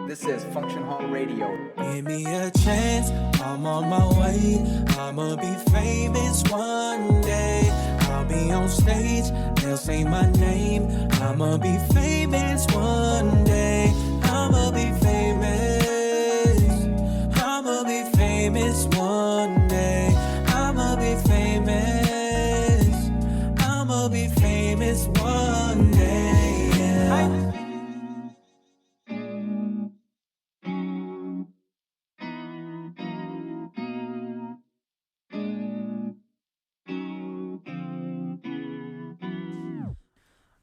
This is Function Hall Radio. Give me a chance, I'm on my way. I'ma be famous one day. I'll be on stage, they'll say my name. I'ma be famous one day. I'ma be famous. I'ma be famous one day. I'ma be famous. I'ma be famous one day. Yeah.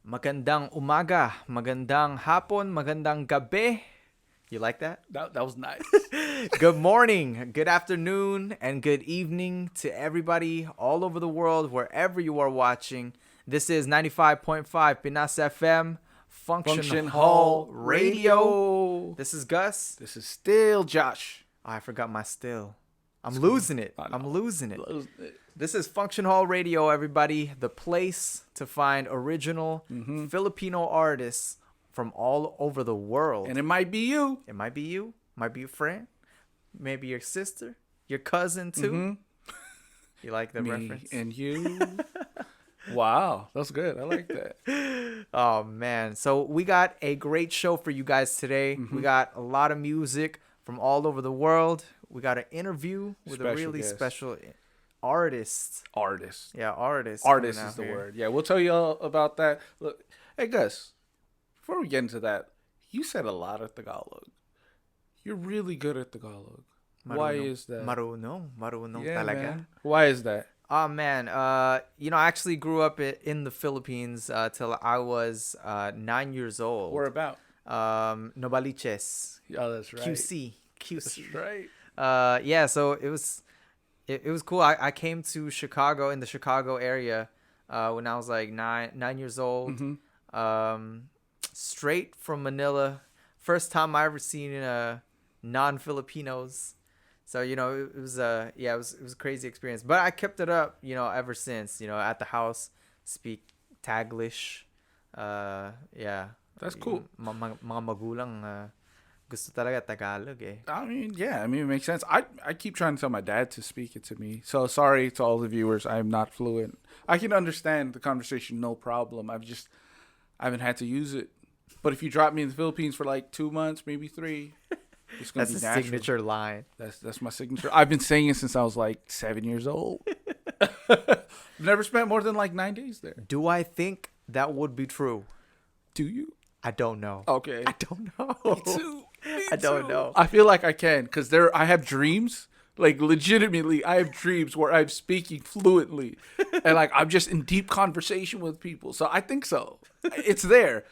Magandang umaga, magandang hapon, magandang gabi. You like that? That was nice. Good morning, good afternoon, and good evening to everybody all over the world, wherever you are watching. This is 95.5 Pinas FM, Function Hall Radio. This is Gus. This is still Josh. Oh, I forgot my still. I'm losing it. I'm losing it. This is Function Hall Radio, everybody. The place to find original Filipino artists from all over the world. And it might be you. It might be you. Might be your friend. Maybe your sister. Your cousin, too. You like the Me reference? and you. Wow. That's good. I like that. Oh, man. So we got a great show for you guys today. We got a lot of music from all over the world. We got an interview with a really special artist. Artist. Yeah, artist. Artist is the word. Yeah, we'll tell you all about that. Look, hey, Gus, before we get into that, you said a lot of Tagalog. You're really good at Tagalog. Why is that? Marunong talaga. Man. Why is that? Oh, man. I actually grew up in the Philippines till I was 9 years old. Where about? Novaliches. Oh, that's right. QC. That's right. Yeah, so it was cool. I came to Chicago, in the Chicago area, when I was like nine years old. Straight from Manila. First time I ever seen non-Filipinos. So, it was it was a crazy experience. But I kept it up, ever since. At the house, speak Taglish. Yeah. That's cool. Mga magulang gusto talaga Tagalog eh. I mean, yeah. I mean, it makes sense. I keep trying to tell my dad to speak it to me. So sorry to all the viewers. I'm not fluent. I can understand the conversation, no problem. I haven't had to use it. But if you drop me in the Philippines for like 2 months, maybe 3, it's gonna be natural. That's a signature line. That's my signature. I've been saying it since I was like 7 years old. Never spent more than like 9 days there. Do I think that would be true? Do you? I don't know. Okay. I don't know. Me too. I don't know. I feel like I can because I have dreams. Like legitimately, I have dreams where I'm speaking fluently, and like I'm just in deep conversation with people. So I think so. It's there.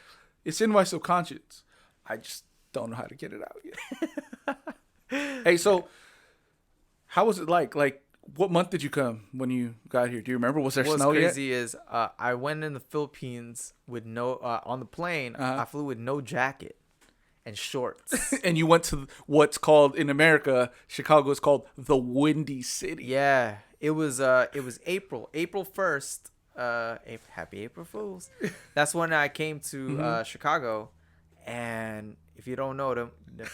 It's in my subconscious. I just don't know how to get it out yet. Hey, so how was it like? Like, what month did you come when you got here? Do you remember? Was there snow yet? What's crazy is I went in the Philippines with no on the plane. I flew with no jacket and shorts. And you went to what's called in America, Chicago is called the Windy City. Yeah, it was April 1st. Happy April Fools. That's when I came to Chicago, and if you don't know,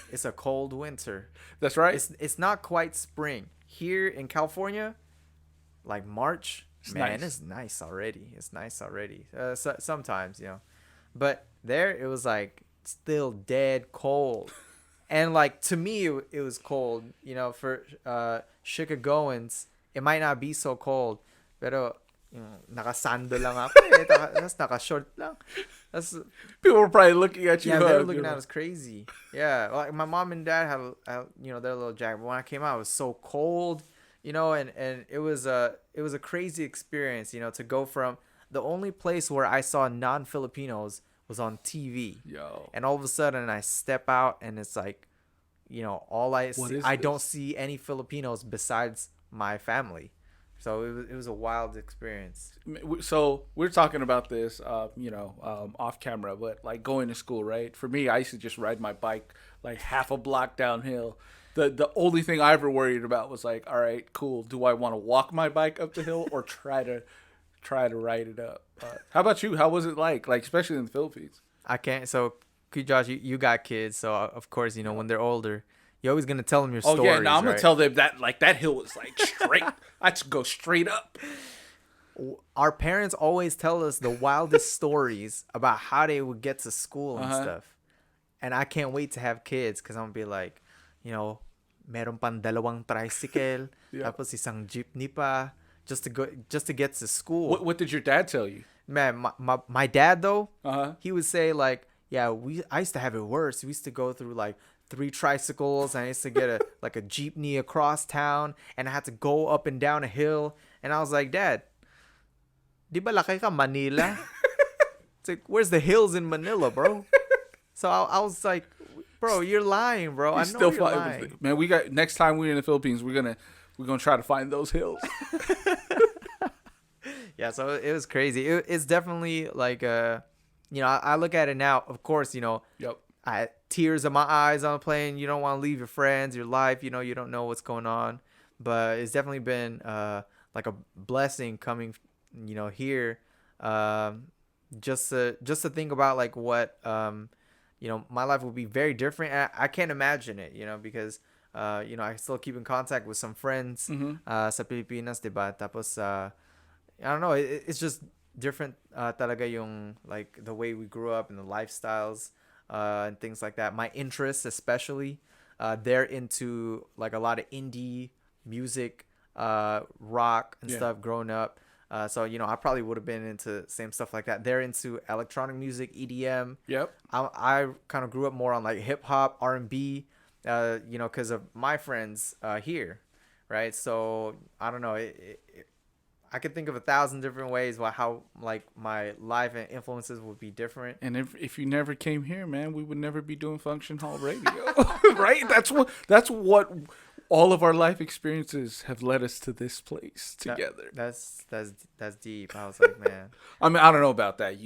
it's a cold winter. That's right. It's not quite spring here in California. Like March, it's nice already. It's nice already. Sometimes, but there it was like still dead cold, and like to me it was cold. For Chicagoans, it might not be so cold, pero nakasando lang ako eh. That's naka-short lang. People were probably looking at you. Yeah, they were looking at us crazy. Yeah, like my mom and dad had their little jacket. But when I came out, it was so cold, and it was a crazy experience, to go from the only place where I saw non-Filipinos was on TV. Yo. And all of a sudden I step out and it's like, all I see, I don't see any Filipinos besides my family. So it was a wild experience. So we're talking about this, off camera, but like going to school, right? For me, I used to just ride my bike like half a block downhill. The only thing I ever worried about was like, all right, cool. Do I want to walk my bike up the hill or try to ride it up? How about you? How was it like especially in the Philippines? I can't. So Josh, you got kids, so of course, you know, when they're older, you're always gonna tell them your Oh stories. yeah, now I'm right? gonna tell them that hill was like straight. I just go straight up. Our parents always tell us the wildest stories about how they would get to school and stuff. And I can't wait to have kids because I'm gonna be like, you know, meron pang dalawang tricycle, tapos isang jeepney pa, just to get to school. What did your dad tell you? Man, my dad though, Uh-huh. he would say like, yeah, I used to have it worse. We used to go through like 3 tricycles, and I used to get a jeepney across town, and I had to go up and down a hill. And I was like, Dad, di ba laki ka Manila? It's like, where's the hills in Manila, bro? So I was like, bro, you're lying, bro. I know you're lying. Man, we got next time we're in the Philippines, we're gonna try to find those hills. Yeah, so it was crazy. It's definitely like you know, I look at it now. Of course, you know, Yep. I had tears in my eyes on a plane. You don't want to leave your friends, your life. You know, you don't know what's going on. But it's definitely been like a blessing coming, you know, here. Just to think about like what you know, my life will be very different. I can't imagine it, you know, because you know, I still keep in contact with some friends sa Pilipinas, diba? Tapos I don't know, it's just different talaga yung like the way we grew up and the lifestyles and things like that. My interests especially, they're into like a lot of indie music, rock and stuff growing up. So, you know, I probably would have been into same stuff like that. They're into electronic music, EDM. Yep. I kind of grew up more on like hip hop, R&B, you know, because of my friends here, right? So I don't know. I could think of 1,000 different ways how like my life and influences would be different. And if you never came here, man, we would never be doing Function Hall Radio, right? That's what all of our life experiences have led us to this place together. That's deep. I was like, man. I mean, I don't know about that.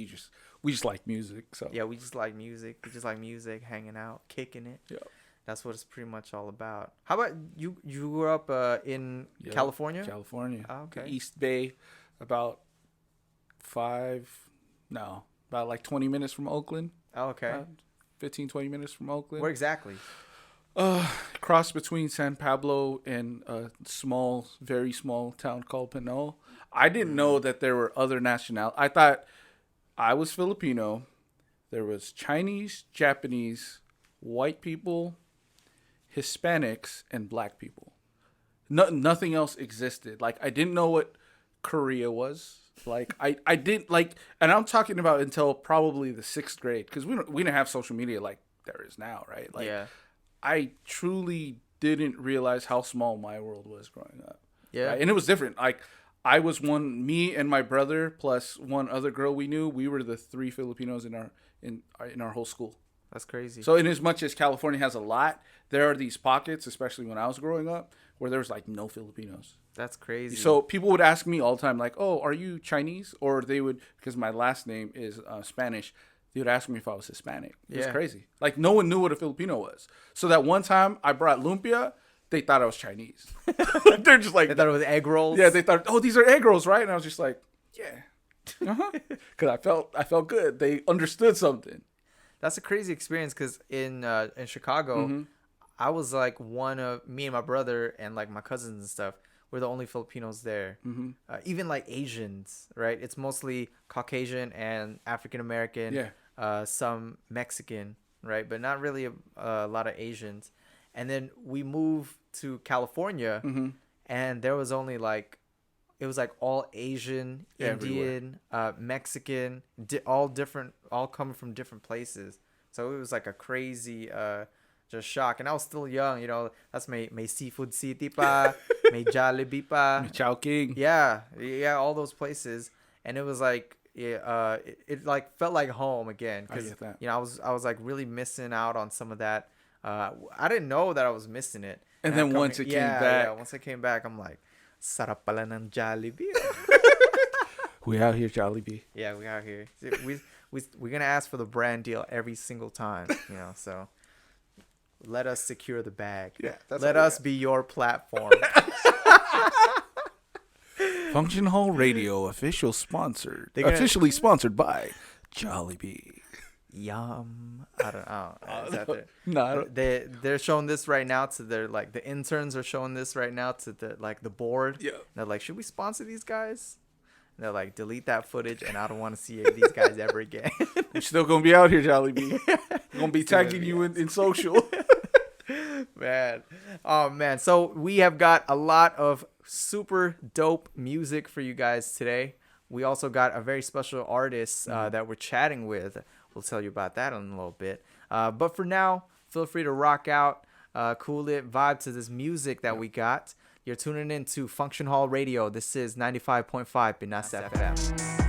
We just like music, so Yeah, we just like music. We just like music, hanging out, kicking it. Yeah. That's what it's pretty much all about. How about you? You grew up in California? California. Oh, okay. The East Bay, about like 20 minutes from Oakland. Oh, okay. 15, 20 minutes from Oakland. Where exactly? Cross between San Pablo and a very small town called Pinol. I didn't know that there were other nationalities. I thought I was Filipino. There was Chinese, Japanese, white people, Hispanics, and black people. Nothing else existed. Like, I didn't know what Korea was. Like, I didn't like, and I'm talking about until probably the 6th grade, because we didn't have social media like there is now, right? Like, yeah. I truly didn't realize how small my world was growing up. Yeah. Right? And it was different. Like, I was me and my brother plus one other girl we knew. We were the 3 Filipinos in our whole school. That's crazy. So in as much as California has a lot, there are these pockets, especially when I was growing up, where there was like no Filipinos. That's crazy. So people would ask me all the time, like, "Oh, are you Chinese?" Or they would, because my last name is Spanish, they would ask me if I was Hispanic. It was crazy. Like, no one knew what a Filipino was. So that one time I brought lumpia, they thought I was Chinese. They're just like, they thought it was egg rolls. Yeah, they thought, "Oh, these are egg rolls, right?" And I was just like, "Yeah." Because I felt good. They understood something. That's a crazy experience because in Chicago, I was like me and my brother and like my cousins and stuff were the only Filipinos there. Even like Asians, right? It's mostly Caucasian and African American. Yeah. Some Mexican, right? But not really a lot of Asians. And then we moved to California, and there was only like, it was like all Asian, Indian, Mexican, all coming from different places. So it was like a crazy just shock. And I was still young, you know. That's may Seafood City pa, may Jollibee pa, may Chowking. Yeah, all those places. And it was like, it like felt like home again. Because, you know, I was like really missing out on some of that. I didn't know that I was missing it. And then once it came back. Yeah, once I came back, I'm like, sarap pala ng Jollibee. We out here, Jollibee. Yeah, we out here. We're gonna ask for the brand deal every single time, you know. So let us secure the bag. Yeah, let us be your platform. Function Hall Radio officially sponsored by Jollibee. Yum. I don't know. Is that there? No, I don't. They're showing this right now to their like the interns are showing this right now to the board. Yeah. They're like, should we sponsor these guys? And they're like, delete that footage, and I don't want to see these guys ever again. You're still gonna be out here, Jollibee. Gonna be tagging you in social. Man, oh man. So we have got a lot of super dope music for you guys today. We also got a very special artist that we're chatting with. We'll tell you about that in a little bit. But for now, feel free to rock out, cool it, vibe to this music that we got. You're tuning in to Function Hall Radio. This is 95.5 Pinas FM.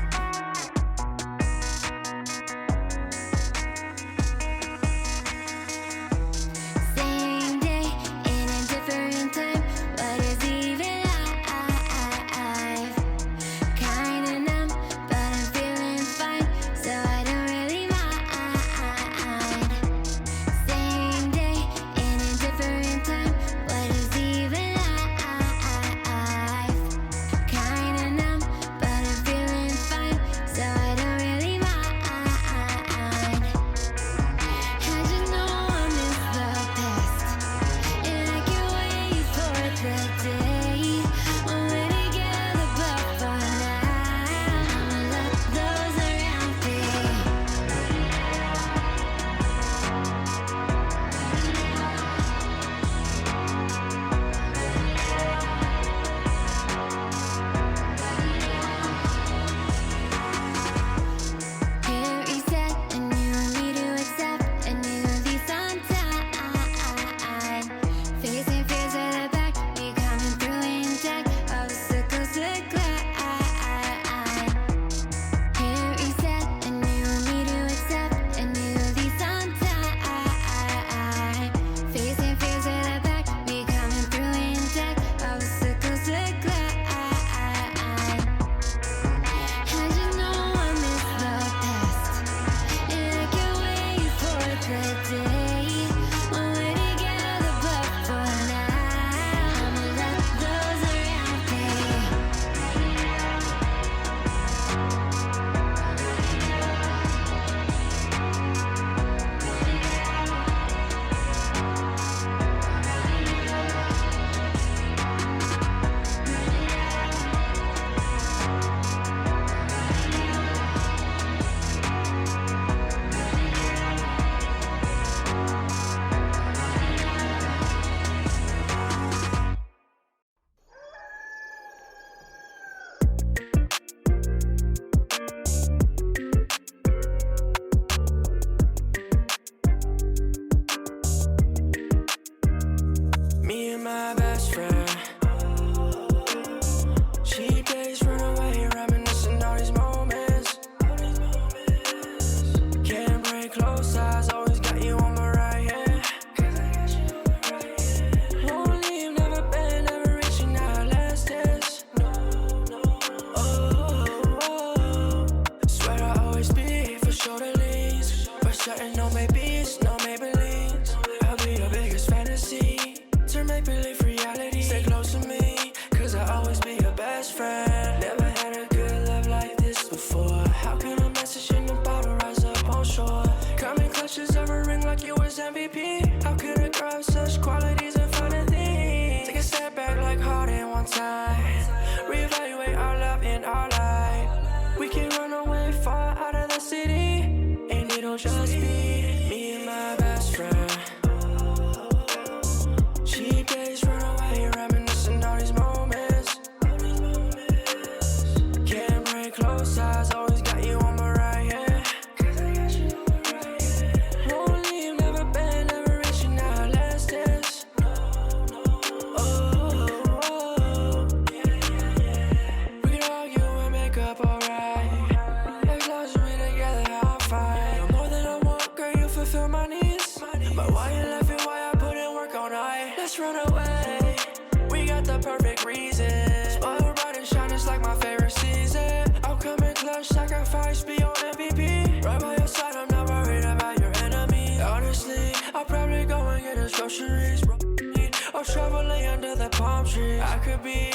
I could be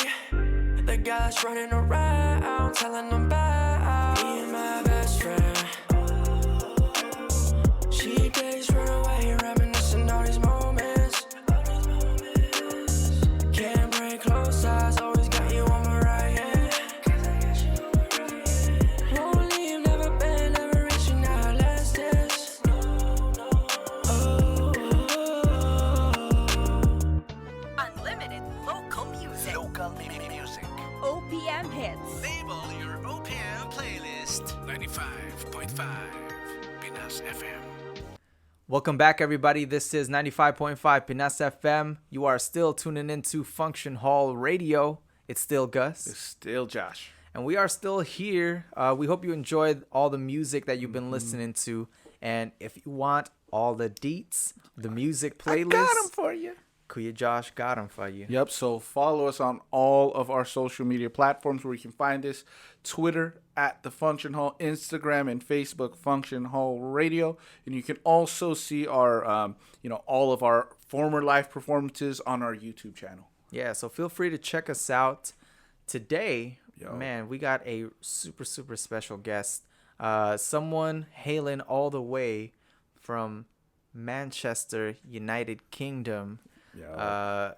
the guy that's running around, telling them about me and my best friend. music. OPM hits. Label your OPM playlist. 95.5 Pinas FM. Welcome back, everybody. This is 95.5 Pinas FM. You are still tuning into Function Hall Radio. It's still Gus. It's still Josh. And we are still here. We hope you enjoyed all the music that you've been listening to. And if you want all the deets, the music playlist, I got them for you. Kuya Josh got them for you. Yep, so follow us on all of our social media platforms where you can find us. Twitter at The Function Hall, Instagram and Facebook, Function Hall Radio. And you can also see our, all of our former live performances on our YouTube channel. Yeah, so feel free to check us out. Today, man, we got a super, super special guest. Someone hailing all the way from Manchester, United Kingdom. Not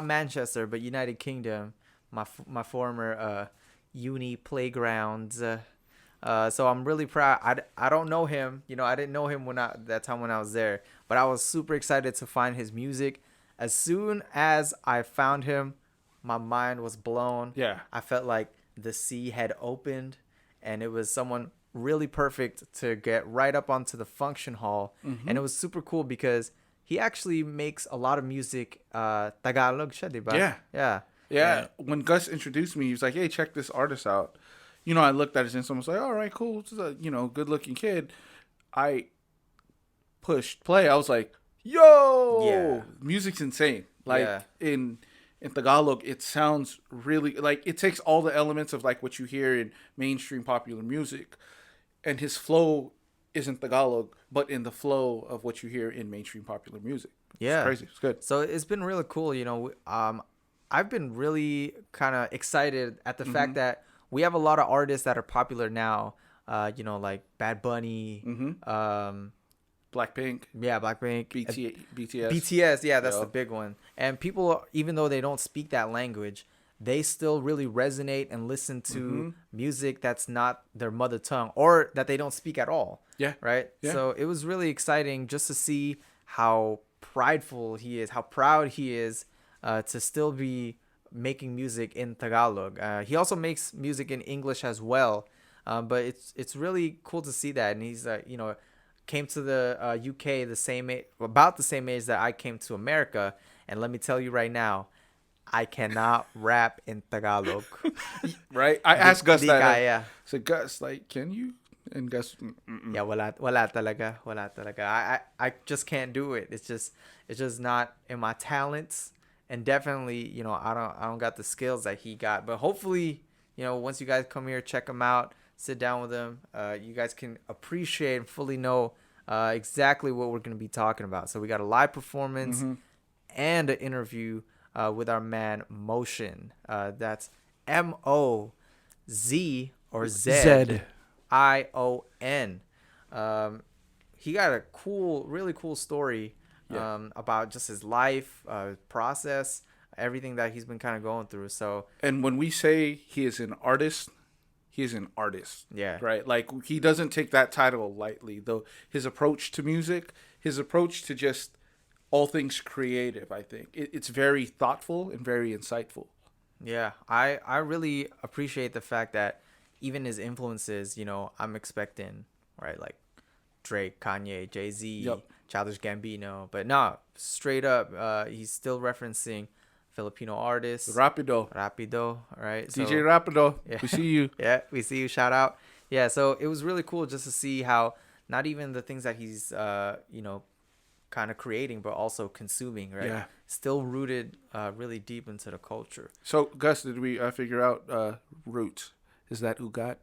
Manchester, but United Kingdom, my former uni playgrounds. So I'm really proud. I don't know him. I didn't know him when I was there, but I was super excited to find his music. As soon as I found him, my mind was blown. Yeah. I felt like the sea had opened, and it was someone really perfect to get right up onto the Function Hall. And it was super cool because he actually makes a lot of music Tagalog siya, diba? Yeah. When Gus introduced me, he was like, hey, check this artist out. I looked at his Instagram, I was like, all right, cool. This is a, good-looking kid. I pushed play. I was like, yo! Music's insane. In Tagalog, it sounds really, it takes all the elements of, what you hear in mainstream popular music. And his flow isn't Tagalog, but in the flow of what you hear in mainstream popular music. Yeah. It's crazy. It's good. So it's been really cool. I've been really kind of excited at the fact that we have a lot of artists that are popular now, like Bad Bunny, Blackpink. Yeah, Blackpink. BTS. BTS, yeah, that's the big one. And people, even though they don't speak that language, they still really resonate and listen to music that's not their mother tongue or that they don't speak at all. Yeah. Right? Yeah. So it was really exciting just to see how prideful he is, how proud he is to still be making music in Tagalog. He also makes music in English as well. But it's really cool to see that. And he's, came to the UK about the same age that I came to America. And let me tell you right now, I cannot rap in Tagalog. Right? I asked Gus that. Yeah. So Gus, can you? And Gus, yeah, wala talaga. I just can't do it. It's just not in my talents. And definitely, I don't got the skills that he got. But hopefully, once you guys come here, check him out, sit down with him, you guys can appreciate and fully know exactly what we're going to be talking about. So we got a live performance and an interview with our man Mozion. That's MOZ or ZION. He got a really cool story about just his life, process, everything that he's been kind of going through. So, and when we say he is an artist, he is an artist. Yeah. Right? He doesn't take that title lightly, though. His approach to music, his approach to just all things creative, I think. It's very thoughtful and very insightful. Yeah. I really appreciate the fact that even his influences, I'm expecting, right, like Drake, Kanye, Jay-Z, Childish Gambino. But no, straight up, he's still referencing Filipino artists. Rapido, right? DJ Rapido, yeah. We see you. Yeah, we see you. Shout out. Yeah, so it was really cool just to see how not even the things that he's, kind of creating, but also consuming, right? Yeah. Still rooted really deep into the culture. So, Gus, did we figure out roots? Is that ugat?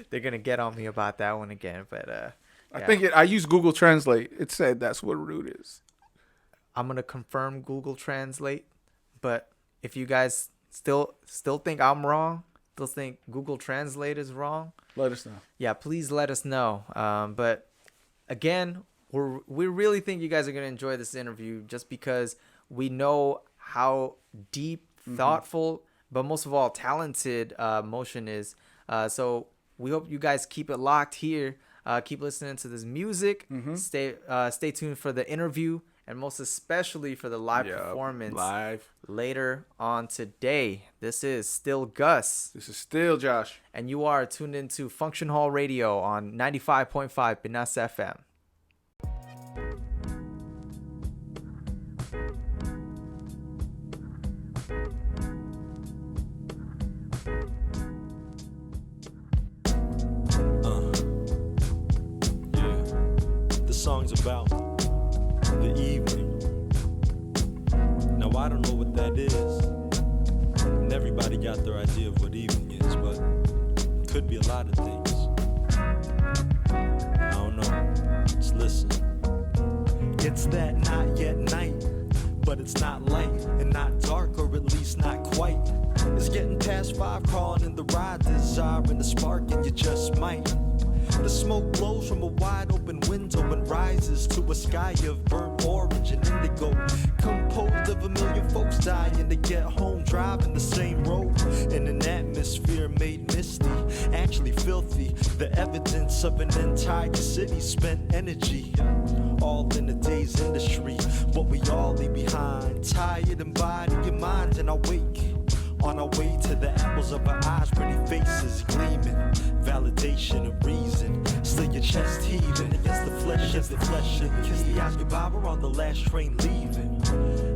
They're going to get on me about that one again, but yeah. I think I used Google Translate. It said that's what root is. I'm going to confirm Google Translate, but if you guys still think I'm wrong, still think Google Translate is wrong, let us know. Yeah, please let us know. But again, we really think you guys are going to enjoy this interview just because we know how deep, thoughtful, but most of all, talented Mozion is. So we hope you guys keep it locked here. Keep listening to this music. Stay tuned for the interview and most especially for the live Yep, performance live. later on today. This is still Gus, This is still Josh. and you are tuned into Function Hall Radio on 95.5 Pinas FM. The song's about the evening. Now I don't know what that is, and everybody got their idea of what evening is, but it could be a lot of things. I don't know. Just listen. It's that not yet night, but it's not light and not dark, or at least not quite. It's getting past 5, crawling in the ride, desiring the spark, and you just might. The smoke blows from a wide open window and rises to a sky of burnt orange and indigo, composed of a million folks dying to get home, driving the same road in an atmosphere made misty, actually filthy. The evidence of an entire city spent energy, all in a day's industry. What we all leave behind, tired in body and mind, and awake. On our way to the apples of our eyes, pretty faces gleaming, validation and reason. Still your chest heaving against the flesh of the flesh, and kiss the eyes goodbye. We're on the last train leaving.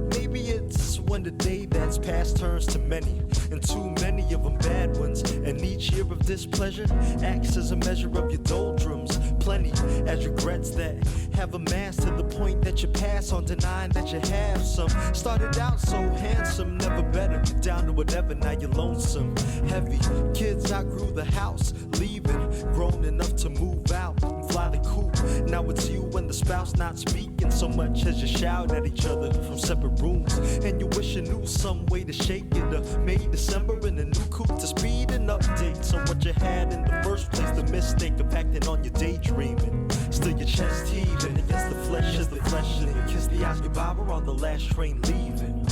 Maybe it's when the day that's past turns to many, and too many of them bad ones. And each year of displeasure acts as a measure of your doldrums. Plenty as regrets that have amassed to the point that you pass on denying that you have some. Started out so handsome, never better, down to whatever, now you're lonesome. Heavy kids outgrew the house, leaving, grown enough to move out and fly the coop. Now it's you and the spouse not speaking so much as you shout at each other from separate rooms. And you wish you knew some way to shake it up. May December in a new coupe to speed and updates on what you had in the first place. The mistake of acting on your daydreaming. Still your chest heaving against the flesh of the flesh, and you kiss the eyes goodbye. We're on the last train leaving.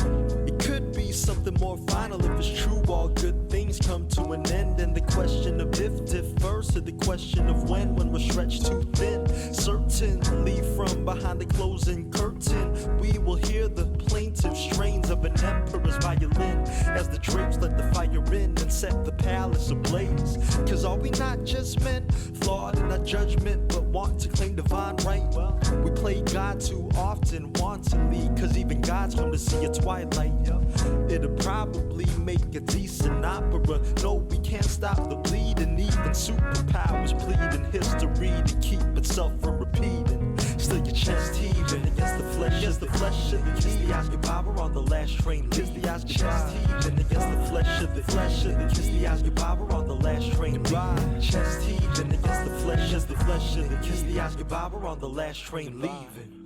It could be something more final if it's true. All good things come to an end, and the question of if differs to the question of when we're stretched too thin. Certainly from behind the closing curtain, we will hear the plaintive strains of an emperor's violin as the drapes let the fire in and set the palace ablaze. Cause are we not just men, flawed in our judgment, but want to claim divine right? We play God too often, wantonly, cause even God's come to see a twilight. It'll probably make a decent opera. No, we can't stop the bleeding. Even superpowers plead in history to keep itself from repeating. Still your chest heaving against the flesh, of the kiss the eyes goodbye. We're on the last train. Kiss the eyes goodbye. Chest heaving against the flesh, of the kiss the eyes goodbye. We're on the last train. Chest heaving against the flesh, of the kiss the eyes goodbye. We're on the last train leaving.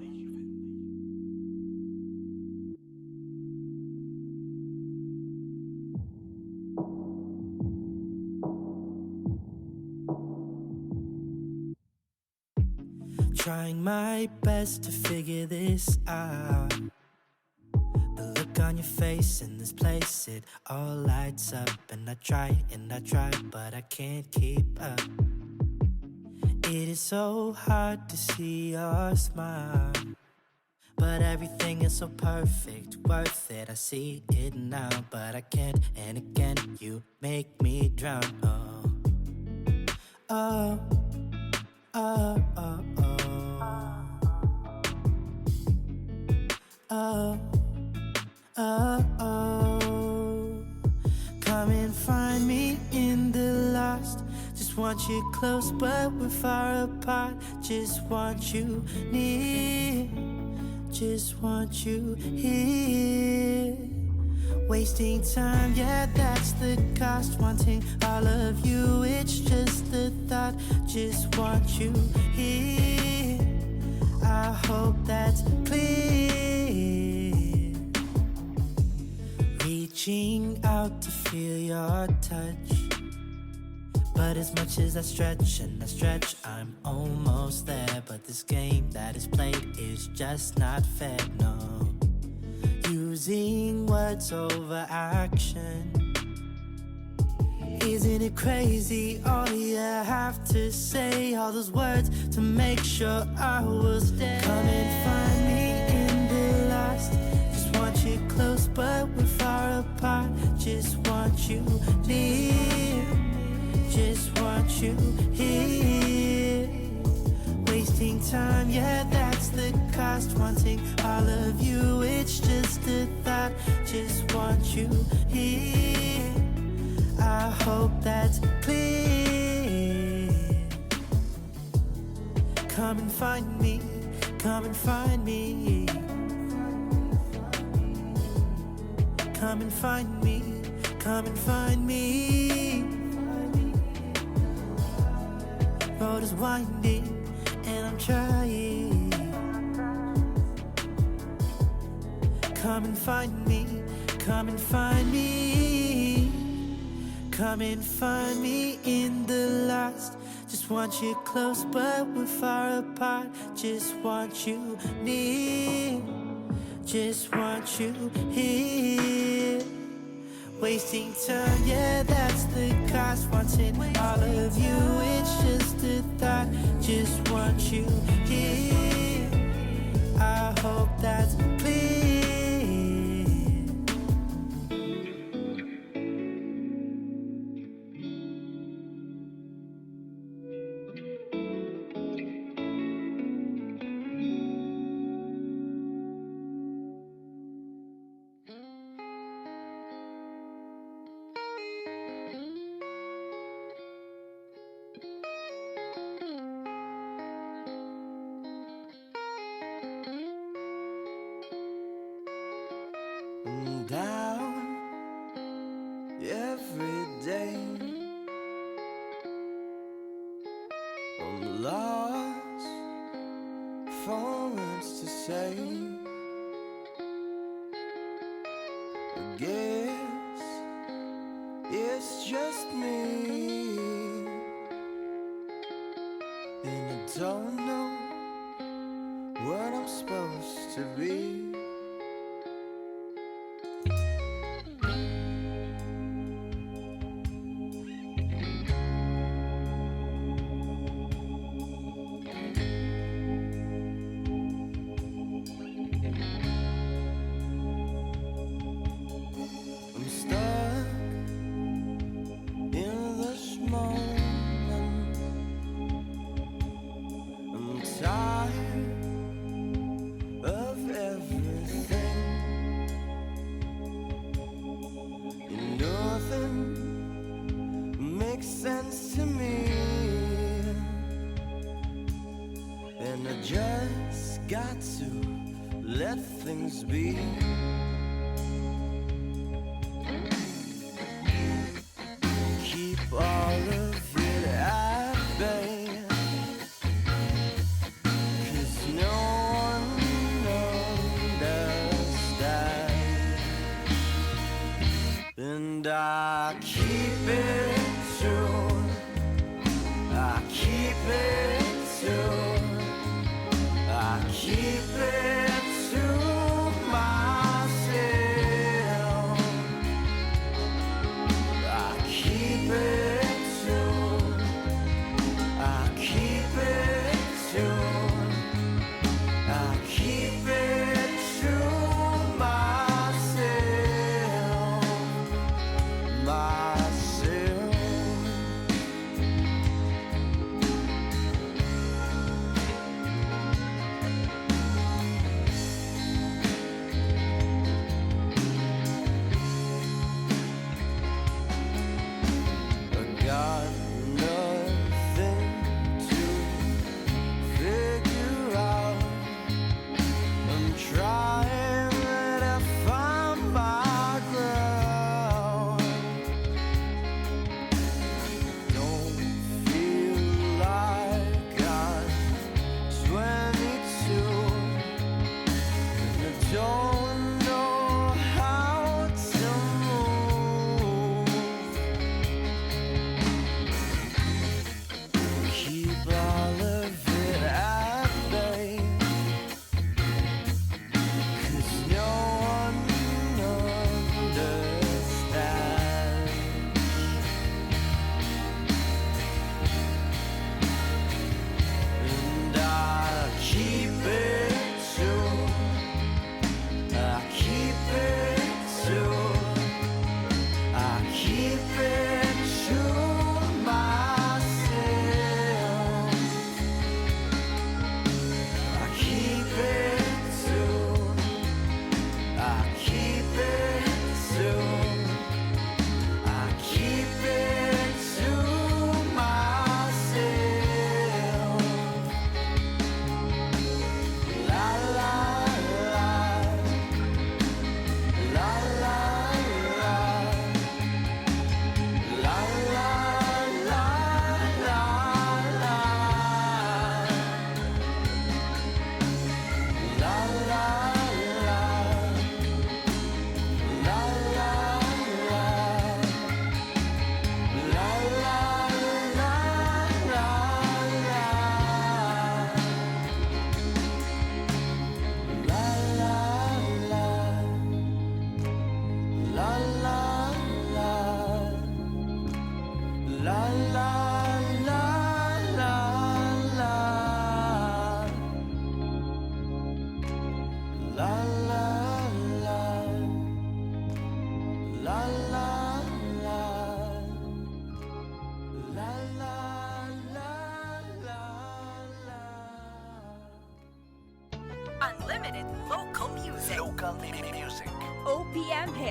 Trying my best to figure this out. The look on your face in this place, it all lights up. And I try, but I can't keep up. It is so hard to see your smile, but everything is so perfect, worth it. I see it now, but I can't. And again, you make me drown. Oh, oh, oh, oh, oh. Oh, oh, oh. Come and find me in the lost. Just want you close, but we're far apart. Just want you near. Just want you here. Wasting time, yeah, that's the cost. Wanting all of you, it's just the thought. Just want you here. I hope that's clear. Reaching out to feel your touch, but as much as I stretch and I stretch, I'm almost there. But this game that is played is just not fair, no. Using words over action, isn't it crazy? All you have to say, all those words to make sure I will stay. Come and find me in you near, just want you here. Wasting time, yeah, that's the cost. Wanting all of you, it's just a thought. Just want you here. I hope that's clear. Come and find me, come and find me. Come and find me, come and find me. Road is winding and I'm trying. Come and find me, come and find me. Come and find me in the lost. Just want you close but we're far apart. Just want you near, just want you here. Wasting time, yeah, that's the cost. Wanting all of you, it's just a thought. Just want you here. I hope that's clear. Down every day, I'm lost for words to say. I guess it's just me, and I don't know what I'm supposed to be. Sense to me, and I just got to let things be. Keep all of it at bay, 'cause no one understands, and I keep it. I keep it to, I keep it to myself. I keep it to, I keep it to, I keep it to myself.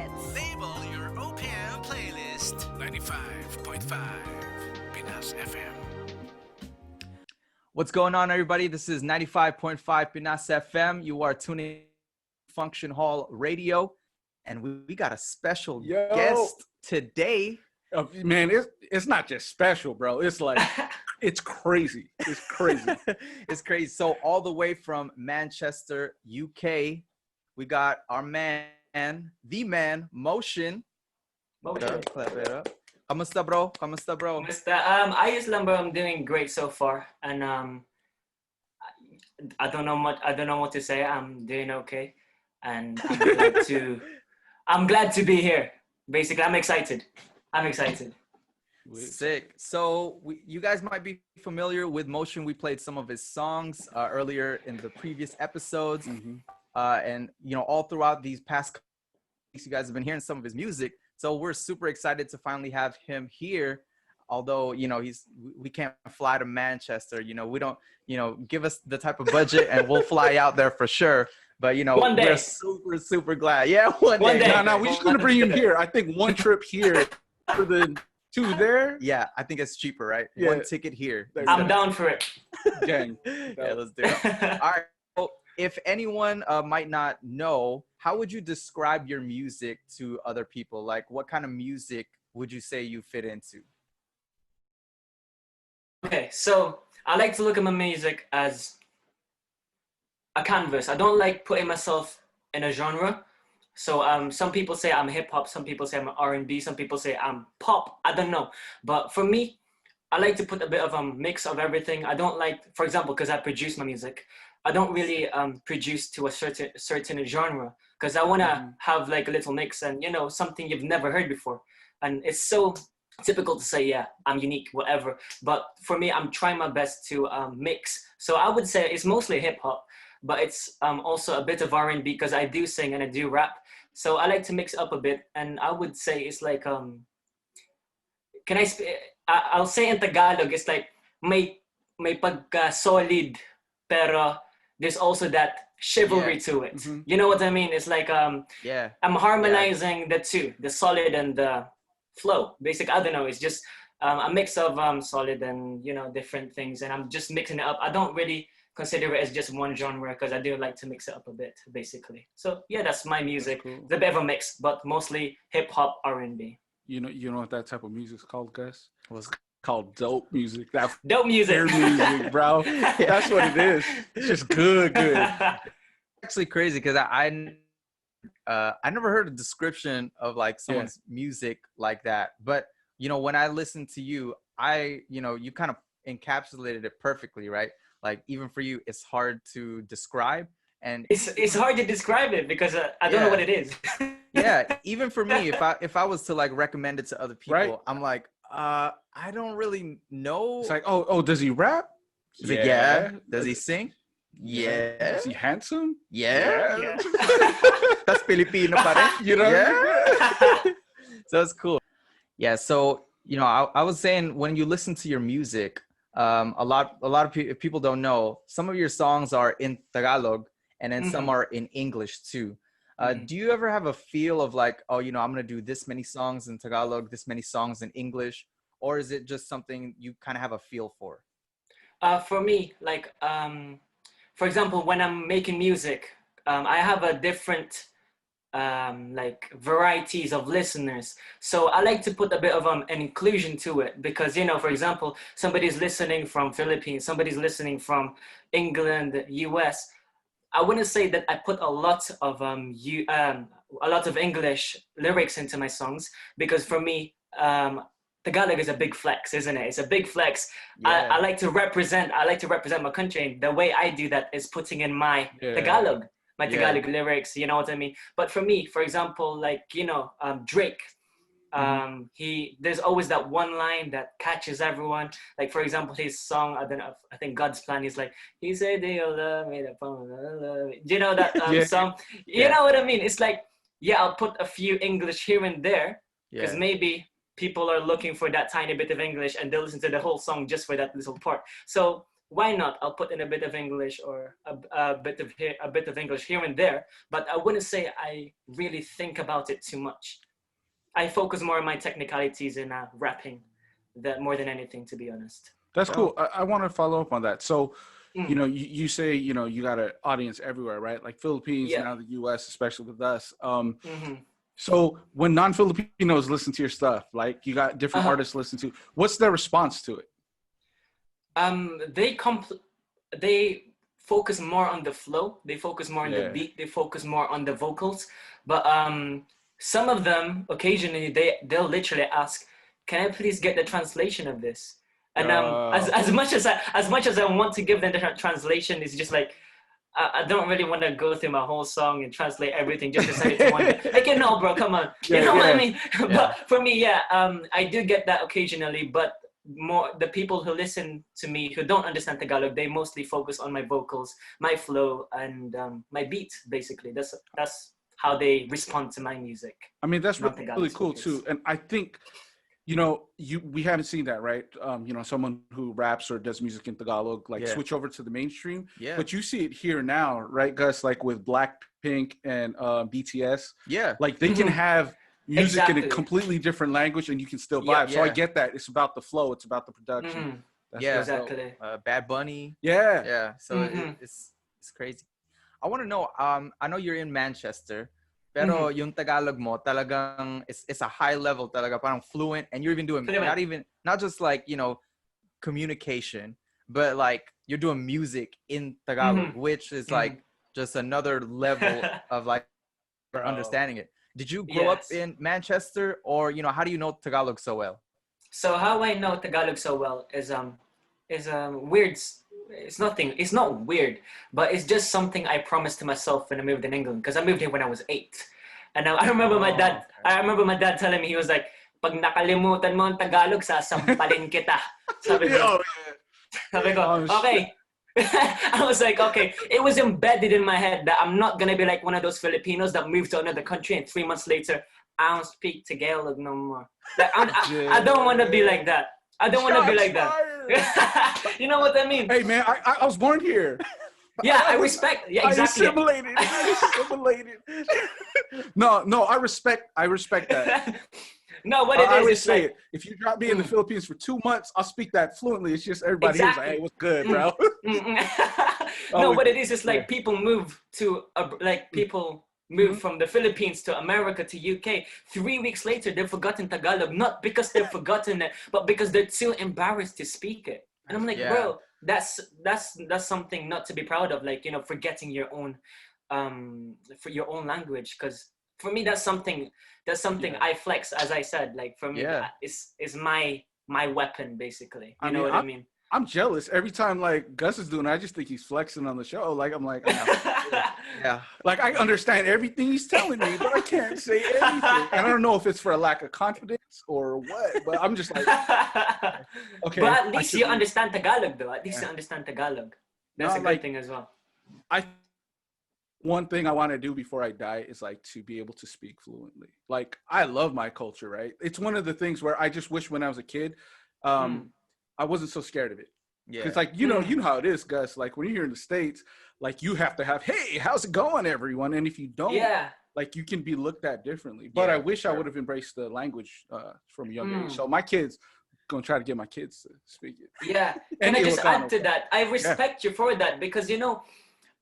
hits. Label your OPM playlist. 95.5 Pinas FM. What's going on, everybody? This is 95.5 Pinas FM. You are tuning in Function Hall Radio, and we got a special guest today. Man, it's not just special, bro. It's like, it's crazy. It's crazy. It's crazy. So all the way from Manchester, UK, we got our man, the man, Mozion. Clap it up. Kamusta, bro? Kamusta, bro? Ayos lang, bro. I'm doing great so far, and I don't know what to say. I'm doing okay, and I'm glad to be here. Basically, I'm excited. Sick. So you guys might be familiar with Mozion. We played some of his songs earlier in the previous episodes, and all throughout these past couple weeks, you guys have been hearing some of his music. So we're super excited to finally have him here. Although, we can't fly to Manchester. We don't, give us the type of budget and we'll fly out there for sure. But, one day. We're super, super glad. Yeah, one day. No, we're just going to bring him here. I think one trip here for the two there. Yeah, I think it's cheaper, right? Yeah. One ticket here. I'm down for it. Gang. Yeah, let's do it. All right. So if anyone might not know, how would you describe your music to other people? Like, what kind of music would you say you fit into? Okay, so I like to look at my music as a canvas. I don't like putting myself in a genre. So some people say I'm hip hop, some people say I'm R&B, some people say I'm pop. I don't know. But for me, I like to put a bit of a mix of everything. I don't like, for example, because I produce my music, I don't really produce to a certain genre, because I want to have like a little mix and, something you've never heard before. And it's so typical to say, yeah, I'm unique, whatever. But for me, I'm trying my best to mix. So I would say it's mostly hip hop, but it's also a bit of R&B because I do sing and I do rap. So I like to mix up a bit. And I would say it's like, I'll say in Tagalog, it's like may pagka-solid, pero there's also that chivalry to it. Mm-hmm. You know what I mean? It's like, I'm harmonizing the two, the solid and the flow. Basically, I don't know. It's just a mix of solid and, different things. And I'm just mixing it up. I don't really consider it as just one genre because I do like to mix it up a bit, basically. So, yeah, that's my music. Cool. It's a bit of a mix, but mostly hip-hop, R&B. You know what that type of music's called, Gus? What's Called dope music. That Dope music. music, bro. That's what it is. It's just good. actually crazy because I never heard a description of like someone's music like that. But when I listen to you, you kind of encapsulated it perfectly, right? Like even for you, it's hard to describe, and it's hard to describe it because I don't know what it is. Yeah, even for me, if I was to like recommend it to other people, Right. I'm like, I don't really know. It's like, oh, does he rap? He's like, yeah. Does he sing? Yeah. Is he handsome? Yeah. That's Filipino pa rin. Yeah. So it's cool. Yeah. So, I was saying when you listen to your music, a lot of people don't know, some of your songs are in Tagalog and then some are in English too. Do you ever have a feel of like, I'm going to do this many songs in Tagalog, this many songs in English? Or is it just something you kind of have a feel for? For me, like, for example, when I'm making music, I have a different, like varieties of listeners. So I like to put a bit of an inclusion to it because, for example, somebody's listening from Philippines, somebody's listening from England, US. I wouldn't say that I put a lot of English lyrics into my songs because for me, Tagalog is a big flex, isn't it? It's a big flex. Yeah. I like to represent my country, and the way I do that is putting in my Tagalog lyrics. You know what I mean? But for me, for example, like Drake, there's always that one line that catches everyone. Like for example, his song, I think God's Plan. He's like, he said they'll love me, love me. Do you know that song? You know what I mean? It's like, I'll put a few English here and there because maybe people are looking for that tiny bit of English and they'll listen to the whole song just for that little part. So why not? I'll put in a bit of English or a bit of English here and there, but I wouldn't say I really think about it too much. I focus more on my technicalities in rapping, that more than anything, to be honest. That's cool. I want to follow up on that. So, Mm. you know, you say, you know, you got an audience everywhere, right? Like Philippines, Yeah. now the U.S., especially with us. Mhm. So when non-Filipinos listen to your stuff, like you got different artists listen to, what's their response to it? They focus more on the flow. They focus more on the beat. They focus more on the vocals. But some of them occasionally they'll literally ask, "Can I please get the translation of this?" And as much as I want to give them the translation, it's just like I don't really want to go through my whole song and translate everything just to send it to one. Like, no, bro, come on. You know what I mean? But for me, I do get that occasionally. But more the people who listen to me who don't understand Tagalog, they mostly focus on my vocals, my flow, and my beat. Basically, that's how they respond to my music. I mean, that's really cool too. And I think, you know, we haven't seen that, right? You know, someone who raps or does music in Tagalog, like switch over to the mainstream. Yeah. But you see it here now, right, Gus? Like with Blackpink and BTS. Yeah. Like they can have music in a completely different language and you can still vibe. So I get that. It's about the flow. It's about the production. Exactly. Bad Bunny. Yeah. So it's crazy. I want to know, I know you're in Manchester. Pero yung Tagalog mo talagang it's a high level talaga, parang fluent, and you're even doing not just like, you know, communication, but like you're doing music in Tagalog, which is like just another level of like understanding it. Did you grow up in Manchester, or, you know, how do you know Tagalog so well? So how I know Tagalog so well is weird. It's not weird, but it's just something I promised to myself when I moved in England, because I moved here when I was 8. And I remember my dad telling me, he was like, "Pag nakalimutan mo ang Tagalog, sasampalin kita." Sabi ko, okay. I was like, okay. It was embedded in my head that I'm not gonna be like one of those Filipinos that moved to another country and 3 months later I don't speak Tagalog no more. Like, I don't want to be like that. I don't want to be like that. You know what I mean? Hey man, I was born here. Yeah, I respect. Yeah, exactly. I assimilated. No, I respect that. No, what it is, I always say it. If you drop me in the Philippines for 2 months, I'll speak that fluently. It's just everybody here's like, "Hey, what's good, bro?" No, what it is like people move to move from the Philippines to America to UK. 3 weeks later, they've forgotten Tagalog, not because they've forgotten it, but because they're too embarrassed to speak it. And I'm like, bro, that's something not to be proud of. Like, you know, forgetting your own for your own language. Because for me, that's something I flex. As I said, like for me, is my weapon basically. You know what I mean? I'm jealous every time like Gus is doing it. I just think he's flexing on the show. Like I'm like, like I understand everything he's telling me, but I can't say anything. And I don't know if it's for a lack of confidence or what, but I'm just like, okay. But at least you understand Tagalog, though. At least you understand Tagalog. That's a good thing as well. One thing I want to do before I die is like to be able to speak fluently. Like I love my culture, right? It's one of the things where I just wish when I was a kid, I wasn't so scared of it. Yeah. Because like, you know how it is, Gus. Like when you're here in the States, like you have to have, "Hey, how's it going, everyone?" And if you don't, like you can be looked at differently. But I wish I would have embraced the language from a young age. So my kids, gonna try to get my kids to speak it. Yeah. Can I just add to that? I respect you for that, because you know,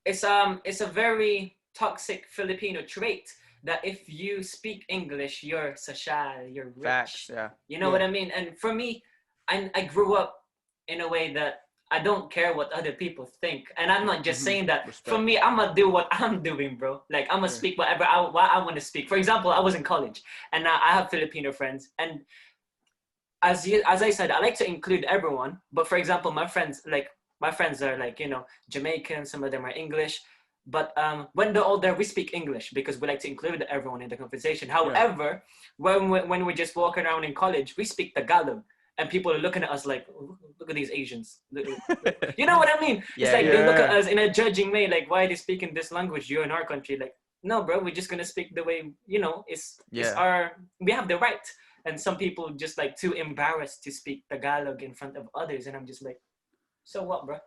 it's a very toxic Filipino trait that if you speak English, you're social, you're rich. Facts, You know what I mean? And for me, I grew up in a way that I don't care what other people think. And I'm not just saying that. Respect. For me, I'm going to do what I'm doing, bro. Like, I'm going to speak whatever I want to speak. For example, I was in college, and I have Filipino friends. And as I said, I like to include everyone. But for example, my friends are like, you know, Jamaican. Some of them are English. But when they're all there, we speak English because we like to include everyone in the conversation. However, when we're just walking around in college, we speak Tagalog. And people are looking at us like, look at these Asians. You know what I mean? It's like they look at us in a judging way, like, why are they speaking this language? You're in our country. Like, no, bro, we're just going to speak the way, you know, we have the right. And some people just like too embarrassed to speak Tagalog in front of others. And I'm just like, so what, bro?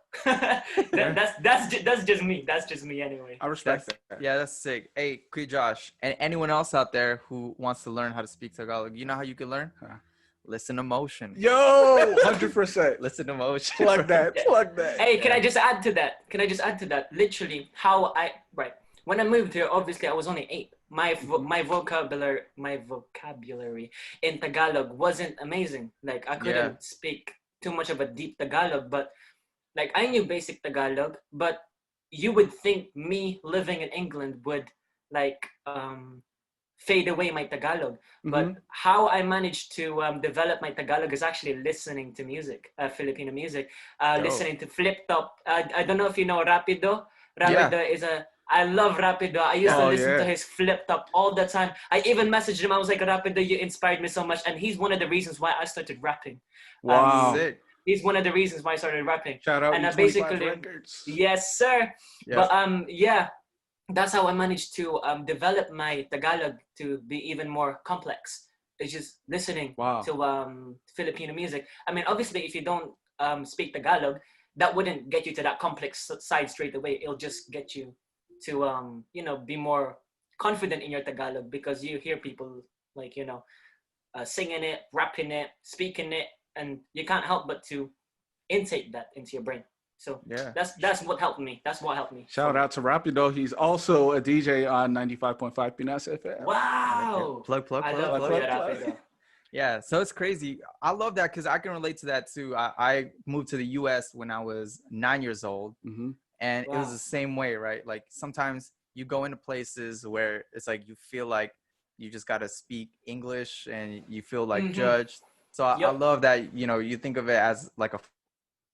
That's just me. That's just me anyway. I respect that. Yeah, that's sick. Hey, Kuya Josh, and anyone else out there who wants to learn how to speak Tagalog, you know how you can learn? Huh. Listen to Motion. Yo, 100%. Listen to Motion. Plug that. Plug that. Hey, can I just add to that? Literally, when I moved here, obviously I was only 8. My vocabulary in Tagalog wasn't amazing. Like I couldn't speak too much of a deep Tagalog, but like I knew basic Tagalog. But you would think me living in England would like fade away my Tagalog. But how I managed to develop my Tagalog is actually listening to music, Filipino music, listening to Flip Top. I don't know if you know Rapido. Rapido I love Rapido. I used to listen to his Flip Top all the time. I even messaged him. I was like, Rapido, you inspired me so much. And he's one of the reasons why I started rapping. Wow. Sick. He's one of the reasons why I started rapping. Shout out and to basically, Records. yes, sir. Yes. But that's how I managed to develop my Tagalog to be even more complex. It's just listening to Filipino music. I mean, obviously, if you don't speak Tagalog, that wouldn't get you to that complex side straight away. It'll just get you to be more confident in your Tagalog because you hear people like singing it, rapping it, speaking it, and you can't help but to intake that into your brain. So that's what helped me. Shout out to Rapido. He's also a DJ on 95.5 Pinas FM. Wow. Plug. I love Rapido. Yeah, so it's crazy. I love that because I can relate to that too. I moved to the U.S. when I was 9 years old, and it was the same way, right? Like sometimes you go into places where it's like you feel like you just got to speak English and you feel like judged. So I love that, you think of it as like a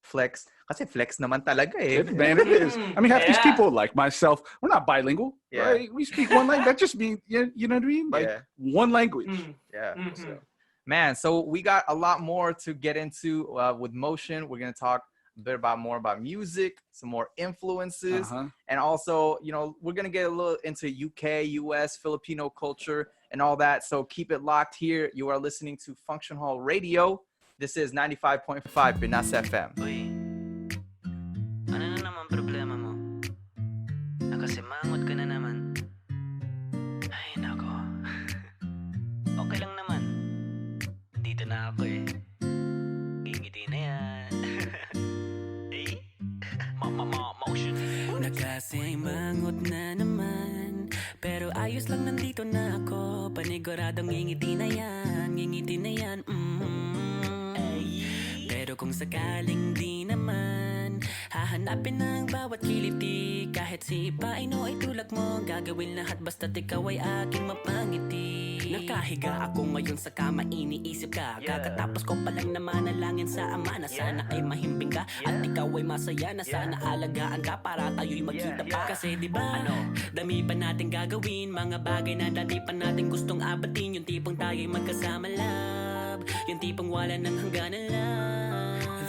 flex. Kasi flex naman talaga eh. Man, it is. I mean, half these people like myself, we're not bilingual, right? We speak one language. That just means, you know what I mean? Like one language. Yeah. So, man, so we got a lot more to get into with Motion. We're going to talk a bit more about music, some more influences, and also, we're going to get a little into UK, US, Filipino culture and all that. So keep it locked here. You are listening to Function Hall Radio. This is 95.5 Pinas FM. Uy, ano na naman problema mo? Nakasimangot ka na naman. Ay, nako. Okay lang naman. Dito na ako eh. Ngingiti na yan. Eh? Motion. Nakasimangot na naman. Pero ayos lang nandito na ako. Paniguradong ngingiti na yan. Ngingiti na yan. Pero kung sakaling di naman hahanapin ang bawat kiliti. Kahit si Paino ay tulak mo, gagawin lahat basta't ikaw ay aking mapangiti. Nakahiga ako ngayon sa kama, iniisip ka. Kakatapos ko palang namanalangin sa Ama na sana ay mahimbing ka at ikaw ay masaya na sana alagaan ka para tayo'y magkita pa. Kasi diba, dami pa natin gagawin, mga bagay na dati pa natin gustong abatin. Yung tipong tayo'y magkasama love, yung tipong wala nang hangganan lang.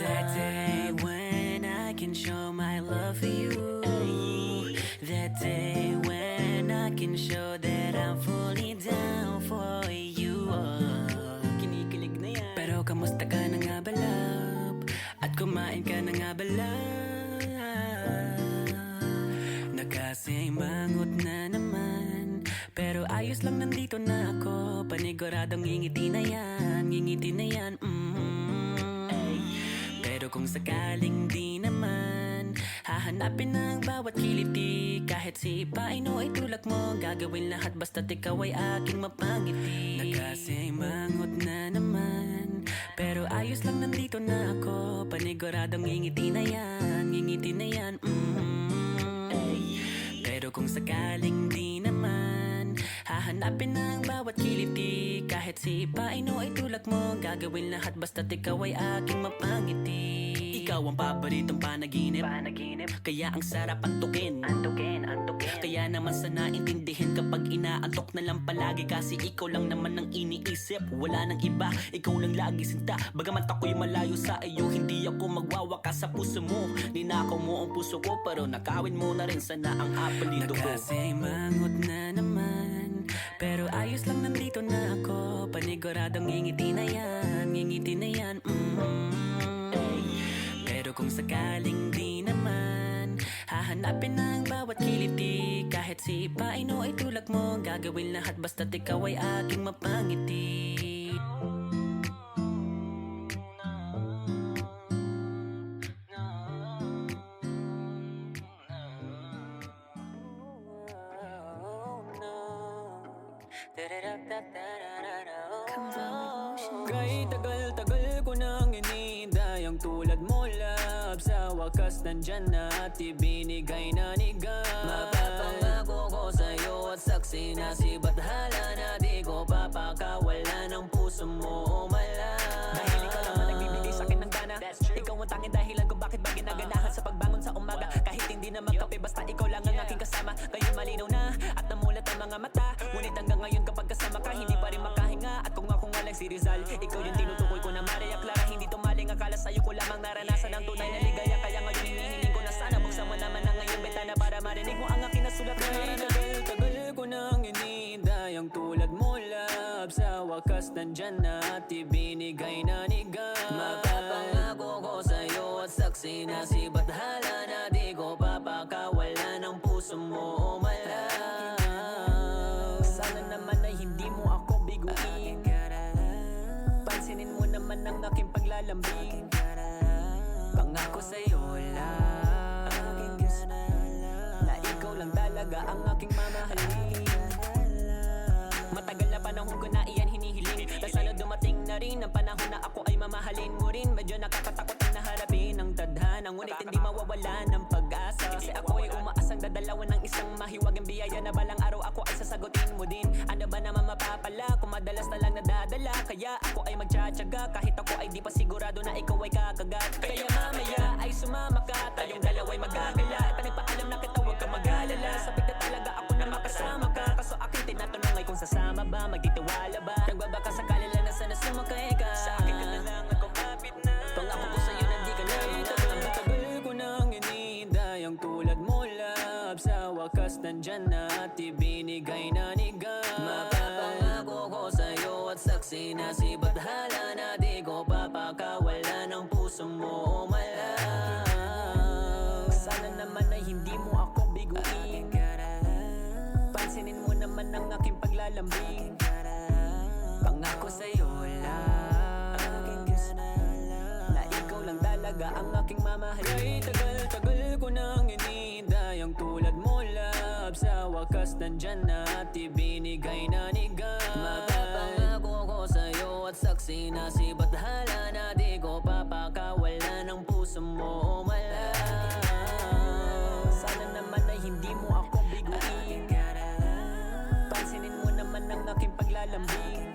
That day when I can show my love for you. That day when I can show that I'm fully down for you. Kinikilig na yan. Pero kamusta ka na nga ba, love? At kumain ka na nga ba, love? Nakasimangot na naman. Pero ayos lang nandito na ako. Paniguradong ngingiti na yan. Ngingiti na yan. Pero kung sakaling di naman hahanapin ang bawat kiliti. Kahit si Paino ay tulak mo, gagawin lahat basta't ikaw ay aking mapangiti. Nakasimangot na naman. Pero ayos lang nandito na ako. Paniguradong ngingiti na yan. Ngingiti na yan. Pero kung sakaling di naman hahanapin ang bawat kiliti. Kahit si Paino ay tulak mo, gagawin lahat basta't ikaw ay aking mapangiti. Ikaw ang paboritong panaginip. Kaya ang sarap antukin. Kaya naman sana intindihin kapag inaantok na lang palagi. Kasi ikaw lang naman ang iniisip, wala nang iba, ikaw lang lagi sinta. Bagamat ako'y malayo sa iyo, hindi ako magwawakas sa puso mo. Ninakaw mo ang puso ko, pero nakawin mo na rin sana ang apelido ko. Nakasimangot na naman. Pero ayos lang nandito na ako. Paniguradong ngingiti na yan. Ngingiti na yan. Pero kung sakaling di naman hahanapin ang bawat kiliti. Kahit sipain o itulak mo, gagawin lahat basta't ikaw ay aking mapangiti. Kahit tagal-tagal ko nang iniintay ang tulad mo, love. Sa wakas nandyan na at ibinigay na ni God. Mapapangako ko sa'yo at saksi na si Bathala na di ko papakawala ng puso mo, malay. Dahil ikaw lang ang nagbibigay sa'kin ng gana. Ikaw ang tanging dahilan kung bakit ba ginaganahan sa pagbangon sa umaga. Kahit hindi na magkape, basta ikaw lang ang aking kasama. Kaya malinaw na at namulat ang mga mata. Ngunit hanggang ngayon kapag kasama ka, hindi pa rin makahinga. At kung ako nga lang si Rizal, ikaw yung tinutukoy ko na Maria Clara. Hindi tumaling akala sa'yo ko lamang naranasan ang tunay na ligaya. Kaya ngayon hinihiling ko na sana buksan mo naman ang ngayong bentana para marinig mo ang aking nasulat na tagal-tagal ko nang iniintay ang tulad mo, love. Sa wakas nandyan na at ibinigay na ni God. Mapapangako ko sa'yo at saksi na si Bathala na di ko papakawala ng puso mo, malay. Sana naman ay hindi mo ako biguin. Pansinin mo naman ang aking paglalambing. Pangako sa'yo, love, na ikaw lang talaga ang aking mamahalin. Matagal na panahon ko na iyan hinihiling, na sana dumating na rin ang panahon na ako ay mamahalin mo rin. Medyo nakakatakot ang naharapin ang tadhana, ngunit hindi mawawala ng pag-asa. Kasi ako ay umaasang dadalawan ng isang mahiwagang biyaya na balang araw ako ay sasagutin mo din. Ano ba naman mapapala kung madalas na lang nadadala? Kaya ako ay magtsatsaga kahit ako ay di pa sigurado na ikaw ay kakagat. Kaya mamaya ay sumama ka, tayong dalawa'y magagala. Pinagpaalam na kita, huwag ka mag-alala. Sabik na talaga ako na makasama ka. Kaso aking tinatanong ay kung sasama ba, magtitiwala ba? Nagbabaka sakali lang na sana sumakay ka. Sa akin ka na lang at kumapit na. Pangako ko sa'yo na di ka na tagal ko nang iniintay ang tulad mo, love. Sa wakas nandyan na at ibinigay na ni God. Mapapangako ko sa'yo at saksi na si Bathala na di ko papakawala ng puso mo, malay. Sana naman ay hindi mo ako biguin. Pansinin mo naman ang aking paglalambing. Pangako sa'yo, love, na ikaw lang talaga ang aking mamahalin. Kahit tagal-tagal ko nang iniintay ang tulad mo, love. Sa wakas nandyan na at ibinigay na ni God. Mapapangako ko sa'yo at saksi na si Bathala na di ko papakawala ng puso mo, malay. Sana naman ay hindi mo ako biguin. Pansinin mo naman ang aking paglalambing.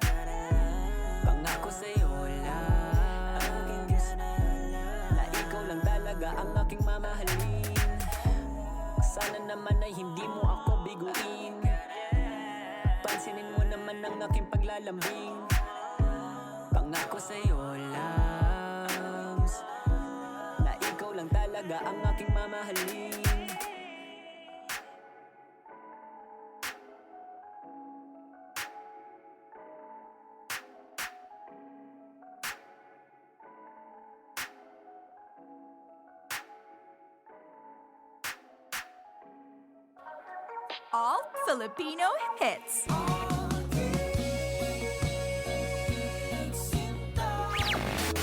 Pangako sa'yo, love, na ikaw lang talaga ang aking mamahalin. Sana naman ay hindi mo ako biguin. Pansinin mo naman ang aking paglalambing. Pangako sa'yo, loves, na ikaw lang talaga ang aking mamahalin. All Filipino hits.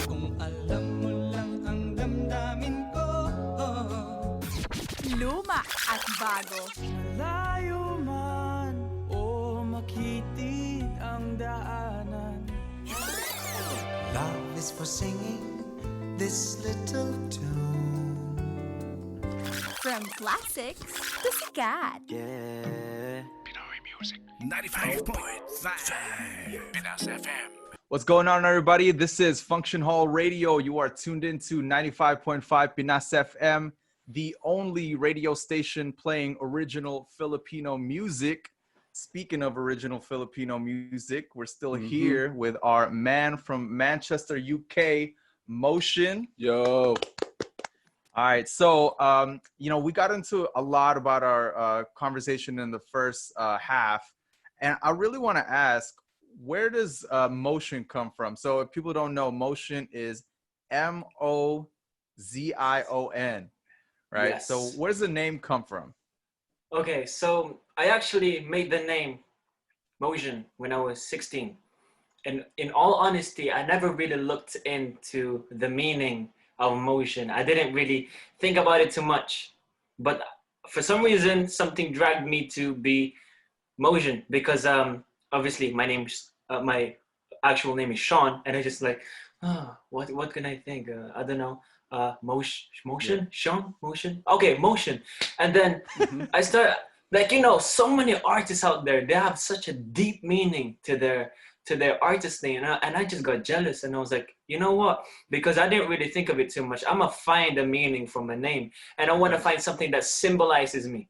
Kung alam mo lang ang damdamin ko, Luma at bago. malayo man o makitid ang daanan. Love is for singing this little tune. From classics to sikat. Yeah. Pinoy Music 95.5 Pinas FM. What's going on, everybody? This is Function Hall Radio. You are tuned into 95.5 Pinas FM, the only radio station playing original Filipino music. Speaking of original Filipino music, we're still here with our man from Manchester, UK, Mozion. Yo. All right, so we got into a lot about our conversation in the first half, and I really want to ask, where does Mozion come from? So if people don't know, Mozion is Mozion, Zion, right? Yes. So where does the name come from? Okay, so I actually made the name Mozion when I was 16. And in all honesty, I never really looked into the meaning of motion. I didn't really think about it too much. But for some reason, something dragged me to be Mozion because obviously my actual name is Sean, and I just like, what can I think? I don't know. Motion, Sean, motion. Okay, motion. And then I start like so many artists out there. They have such a deep meaning to their artist name, and I just got jealous, and I was like, you know what? Because I didn't really think of it too much. I'm gonna find a meaning from a name, and I want to find something that symbolizes me.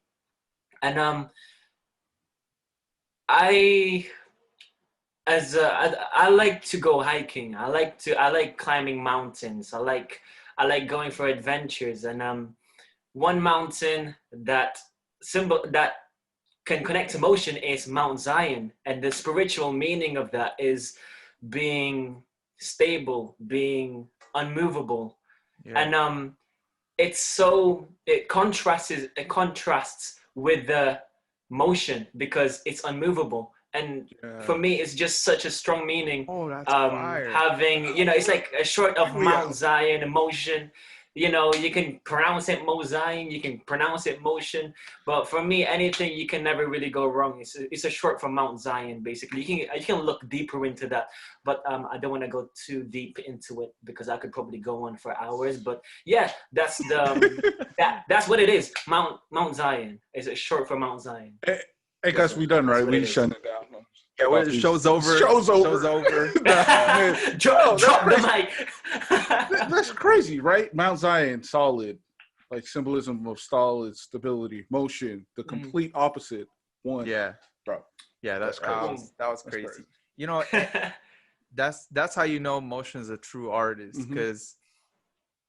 And I I like to go hiking. I like climbing mountains. I like going for adventures. And one mountain that can connect to motion is Mount Zion, and the spiritual meaning of that is being stable, being unmovable. And it contrasts with the motion because it's unmovable. And for me, it's just such a strong meaning. Oh, that's fire. Having, it's like a short of Mount Zion, emotion. You can pronounce it Mozion, you can pronounce it motion, but for me, anything, you can never really go wrong. It's a short for Mount Zion, basically. You can look deeper into that, but I don't want to go too deep into it because I could probably go on for hours. But yeah, that's the that's what it is. Mount Zion is a short for Mount Zion. Hey guys, we done, right? We shut it down. Yeah, the show's over. Show's over. Drop the mic. That's crazy, right? Mount Zion, solid, like symbolism of solid stability, motion, the complete opposite one. Yeah, bro. Yeah, that was crazy. That's how you know motion is a true artist, because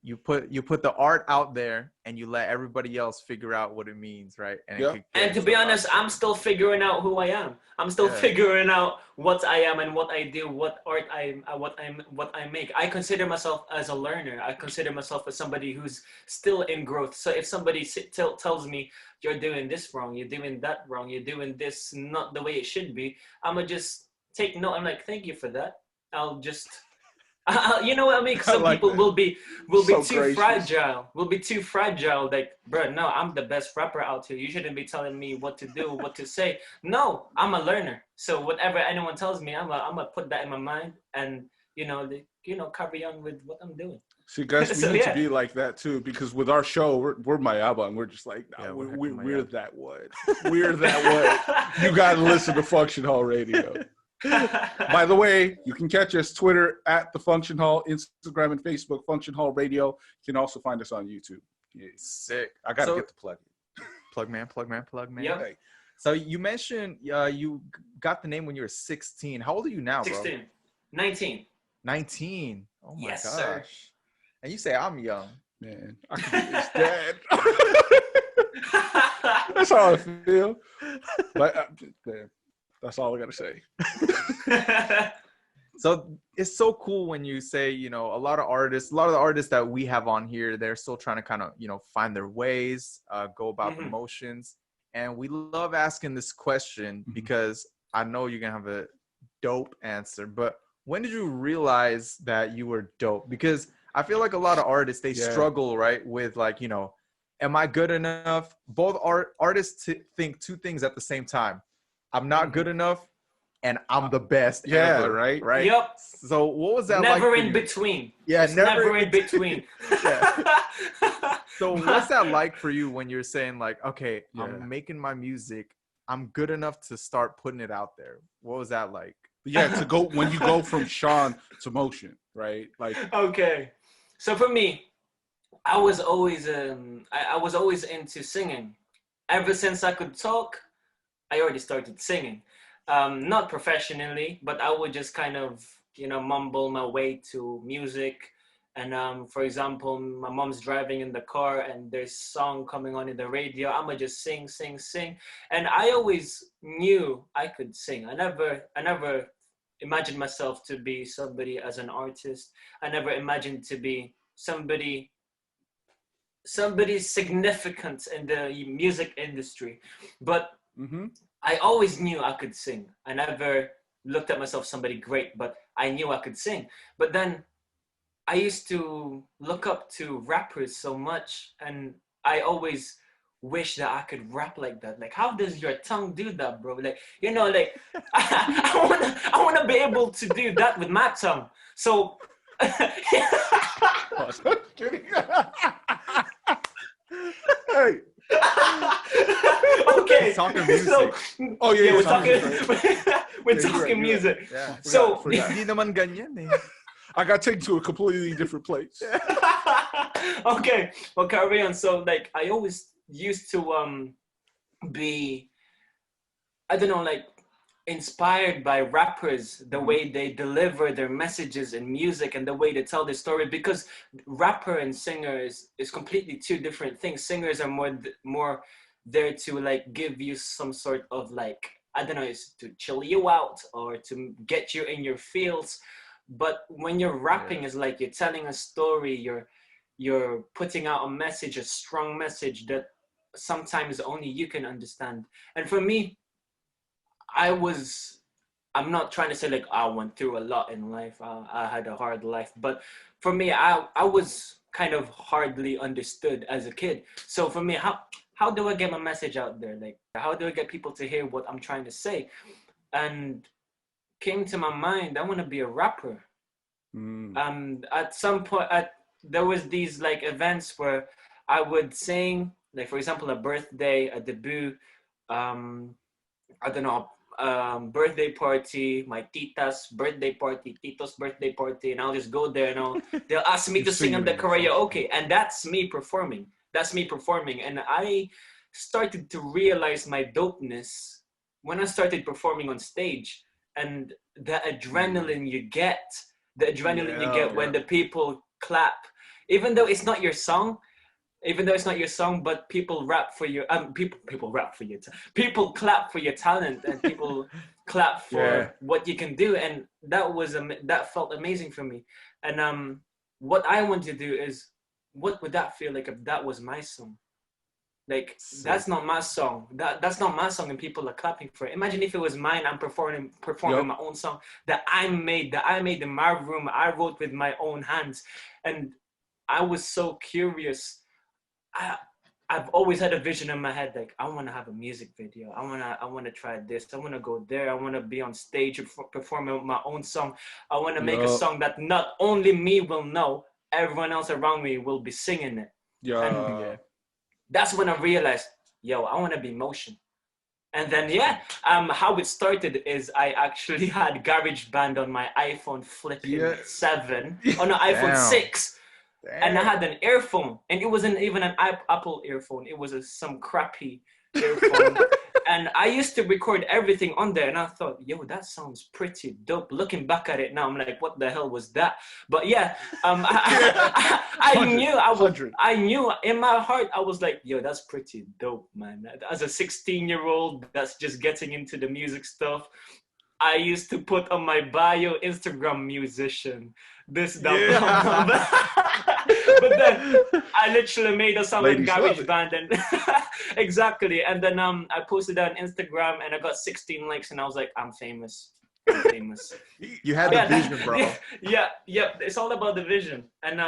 you put the art out there and you let everybody else figure out what it means, right? And to be honest, I'm still figuring out who I am. I'm still figuring out what I am and what I do, what art what I make. I consider myself as a learner. I consider myself as somebody who's still in growth. So if somebody tells me you're doing this wrong, you're doing that wrong, you're doing this not the way it should be, I'ma just take note. I'm like, thank you for that. I'll just you know what I mean? Some people will be too fragile. Will be too fragile. Like, bro, no, I'm the best rapper out here. You shouldn't be telling me what to do, what to say. No, I'm a learner. So whatever anyone tells me, I'm gonna put that in my mind and carry on with what I'm doing. See, guys, we need to be like that too, because with our show, we're Mayaba, and we're just like, no, we're that one. We're that one. You gotta listen to Function Hall Radio. By the way, you can catch us Twitter at The Function Hall, Instagram and Facebook, Function Hall Radio. You can also find us on YouTube. Yeah. Sick. I got to get the plug. Plug man. Yep. Hey. So you mentioned you got the name when you were 16. How old are you now, 16. bro? 19. 19. Oh my gosh. Sir. And you say I'm young. Man, I could be his dad. That's how I feel. But, man. That's all I got to say. So it's so cool when you say, a lot of the artists that we have on here, they're still trying to kind of, find their ways, go about the motions. And we love asking this question because I know you're going to have a dope answer. But when did you realize that you were dope? Because I feel like a lot of artists, they struggle, right, with like, am I good enough? Both artists think two things at the same time. I'm not good enough, and I'm the best. Ever, right? Yep. So what was that never like? In between. Yeah, never in between. So what's that like for you when you're saying like, okay, I'm making my music, I'm good enough to start putting it out there? What was that like? Yeah, when you go from Sean to motion, right? Like, okay. So for me, I was always into singing. Ever since I could talk, I already started singing. Not professionally, but I would just kind of, mumble my way to music. And for example, my mom's driving in the car and there's a song coming on in the radio. I'ma just sing. And I always knew I could sing. I never imagined myself to be somebody as an artist. I never imagined to be somebody somebody's significant in the music industry, but I always knew I could sing. I never looked at myself somebody great, but I knew I could sing. But then I used to look up to rappers so much, and I always wish that I could rap like that. Like, how does your tongue do that, bro? Like, you know, like I wanna be able to do that with my tongue. So Kidding. Hey. Okay. Talking music. So, Oh yeah, we're it's not talking, music. we're Yeah, you're talking right, you're music. right. Yeah. So Forgot. Hindi naman ganyan eh. I got taken to a completely different place. okay, well, carry on. So like I always used to be, I don't know, like inspired by rappers, the way they deliver their messages in music and the way they tell their story, because rapper and singer is completely two different things. Singers are more there to like give you some sort of like, I don't know, it's to chill you out or to get you in your feels. But when you're rapping, it's like you're telling a story, you're putting out a message, a strong message that sometimes only you can understand. And for me, I'm not trying to say like I went through a lot in life. I had a hard life, but for me, I was kind of hardly understood as a kid. So for me, how do I get my message out there? Like, how do I get people to hear what I'm trying to say? And came to my mind, I want to be a rapper. At some point, there was these like events where I would sing, like for example, a birthday, a debut, I don't know, birthday party, my tita's birthday party, tito's birthday party, and I'll just go there and they'll ask me to sing on the karaoke, and that's me performing. And I started to realize my dopeness when I started performing on stage, and the adrenaline you get, when the people clap, even though it's not your song, but people rap for your people clap for your talent, and people clap for what you can do, and that felt amazing for me. And what I want to do is, what would that feel like if that was my song? Like, that's not my song. That's not my song, and people are clapping for it. Imagine if it was mine. I'm performing my own song that I made in my room. I wrote with my own hands, and I was so curious. I've always had a vision in my head, like I want to have a music video. I want to try this. I want to go there. I want to be on stage performing my own song. I want to make a song that not only me will know, everyone else around me will be singing it. And that's when I realized, I want to be Motion. And then how it started is I actually had GarageBand on my iPhone flipping 7 on an iPhone 6. Damn. And I had an earphone, and it wasn't even an Apple earphone. It was some crappy earphone. And I used to record everything on there, and I thought, that sounds pretty dope. Looking back at it now, I'm like, what the hell was that? But I knew in my heart, I was like, that's pretty dope, man. As a 16-year-old that's just getting into the music stuff, I used to put on my bio, Instagram musician, this, that. But then I literally made a song in GarageBand, and exactly. And then I posted that on Instagram, and I got 16 likes, and I was like, I'm famous. You had the vision, bro. Yeah. It's all about the vision. And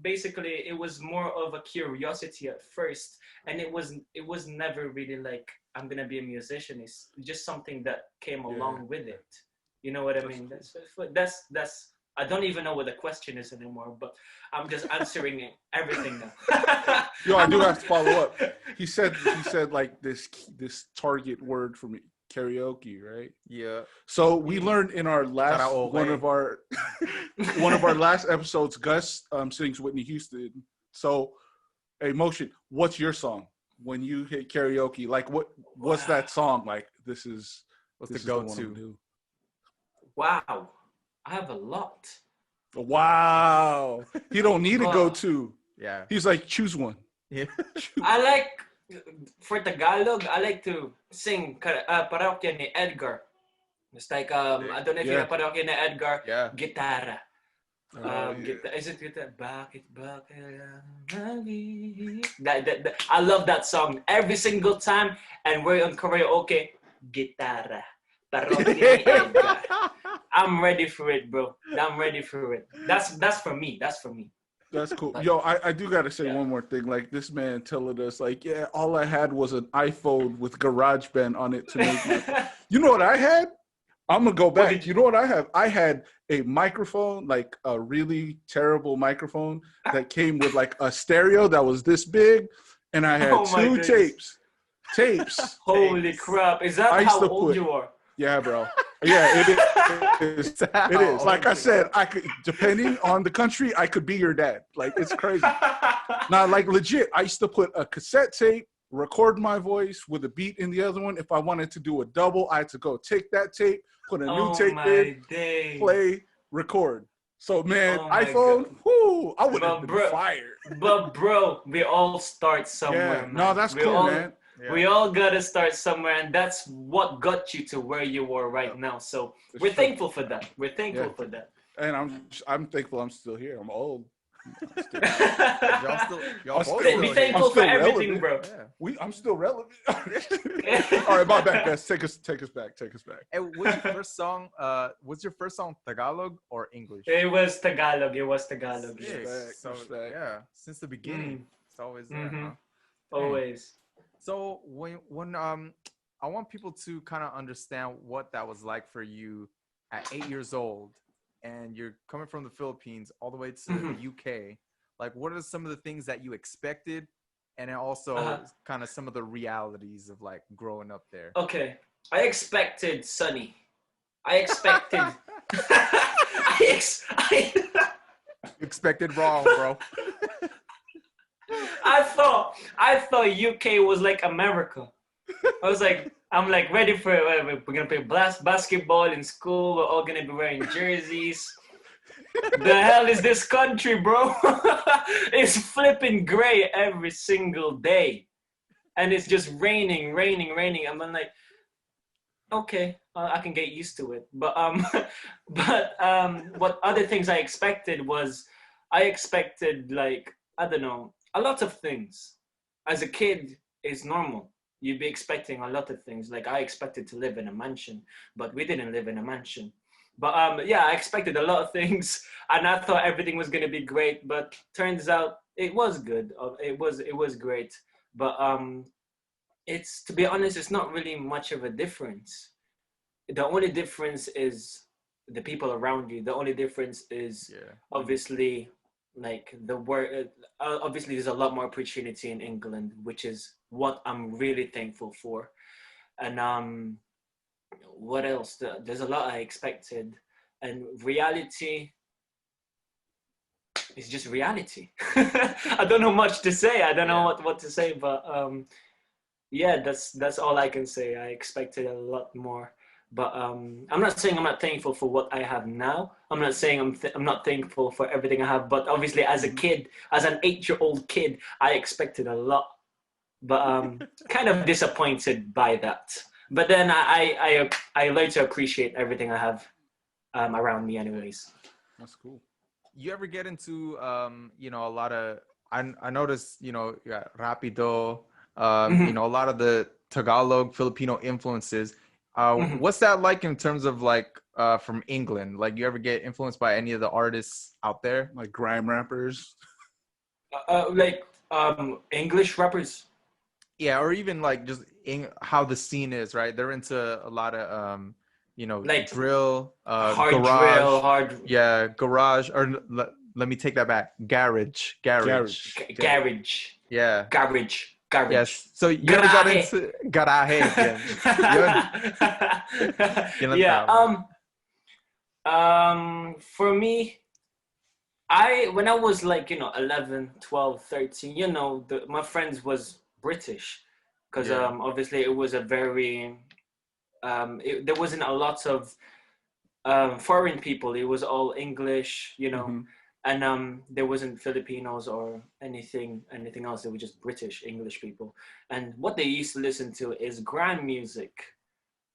basically it was more of a curiosity at first, and it was never really like I'm gonna be a musician. It's just something that came along with it. You know what I mean? That's I don't even know what the question is anymore, but I'm just answering everything now. I do have to follow up. He said like this target word for me, karaoke, right? Yeah. So we learned in our last one of our last episodes, Gus sings Whitney Houston. So, Motion, what's your song when you hit karaoke? Like, what's that song? Like, what's the go-to? Wow. I have a lot. Wow. He don't need a go-to. Yeah. He's like, choose one. Yeah. I like, for Tagalog, I like to sing Parokya ni Edgar. It's like, I don't know if you know Parokya ni Edgar. Yeah. Gitara. Is it get that back? I love that song every single time, and we're on karaoke. Guitarra, parroquia, Edgar. I'm ready for it, bro. I'm ready for it. That's for me. That's for me. That's cool. Yo, I do gotta say one more thing. Like this man telling us, like, yeah, all I had was an iPhone with GarageBand on it to make it. You know what I had? I'm gonna go back. You know what I have? I had a microphone, like a really terrible microphone that came with like a stereo that was this big, and I had two tapes. Holy crap! Is that how old you are? Yeah, bro. Yeah, it is. It is. Like I said, I could, depending on the country, I could be your dad. Like, it's crazy. Now, like, legit, I used to put a cassette tape, record my voice with a beat in the other one. If I wanted to do a double, I had to go take that tape, put a new tape in, play, record. So, man, iPhone, whoo, I would have been fired. But, bro, we all start somewhere, man. No, that's cool, man. Yeah. We all gotta start somewhere, and that's what got you to where you are right now. So we're thankful for that. We're thankful for that. And I'm thankful I'm still here. I'm old. Be thankful for everything, bro. Yeah. I'm still relevant. All right, my bad, guys. Take us back. Hey, was your first song? Was your first song Tagalog or English? It was Tagalog. So yeah, since the beginning, it's always there. Mm-hmm. Huh? Always. So when I want people to kind of understand what that was like for you at 8 years old, and you're coming from the Philippines all the way to the UK. Like, what are some of the things that you expected, and then also kind of some of the realities of like growing up there? Okay, I expected sunny. I expected. Expected wrong, bro. I thought UK was like America. I'm like ready for it. We're gonna play basketball in school. We're all gonna be wearing jerseys. The hell is this country, bro? It's flipping gray every single day, and it's just raining. I'm like, okay, I can get used to it. But what other things I expected was, like, I don't know, a lot of things. As a kid, it's normal. You'd be expecting a lot of things. Like, I expected to live in a mansion, but we didn't live in a mansion. But yeah, I expected a lot of things, and I thought everything was gonna be great. But turns out it was good. It was great. But it's, to be honest, it's not really much of a difference. The only difference is the people around you. The only difference is obviously, like, the word. Obviously, there's a lot more opportunity in England, which is what I'm really thankful for. And what else? There's a lot I expected, and reality is just reality. I don't know much to say. I don't know what to say, but yeah, that's all I can say. I expected a lot more. But I'm not saying I'm not thankful for what I have now. I'm not saying I'm not thankful for everything I have. But obviously, as a kid, as an 8-year-old kid, I expected a lot. But kind of disappointed by that. But then I learned to appreciate everything I have around me, anyways. That's cool. You ever get into you know, a lot of I noticed, you know, you got Rapido, you know, a lot of the Tagalog Filipino influences. What's that like in terms of like from England? Like, you ever get influenced by any of the artists out there, like grime rappers? Like English rappers? Yeah, or even like just how the scene is, right? They're into a lot of you know, like drill, hard garage, drill, hard. Garage, or let me take that back. Garage. Garage. Yeah. Garage. Yes. So you ever got into garage? Yeah. For me, when I was like, you know, 11, 12, 13, you know, my friends was British, because obviously it was a very there wasn't a lot of foreign people. It was all English, you know. And there wasn't Filipinos or anything else. They were just British English people. And what they used to listen to is grime music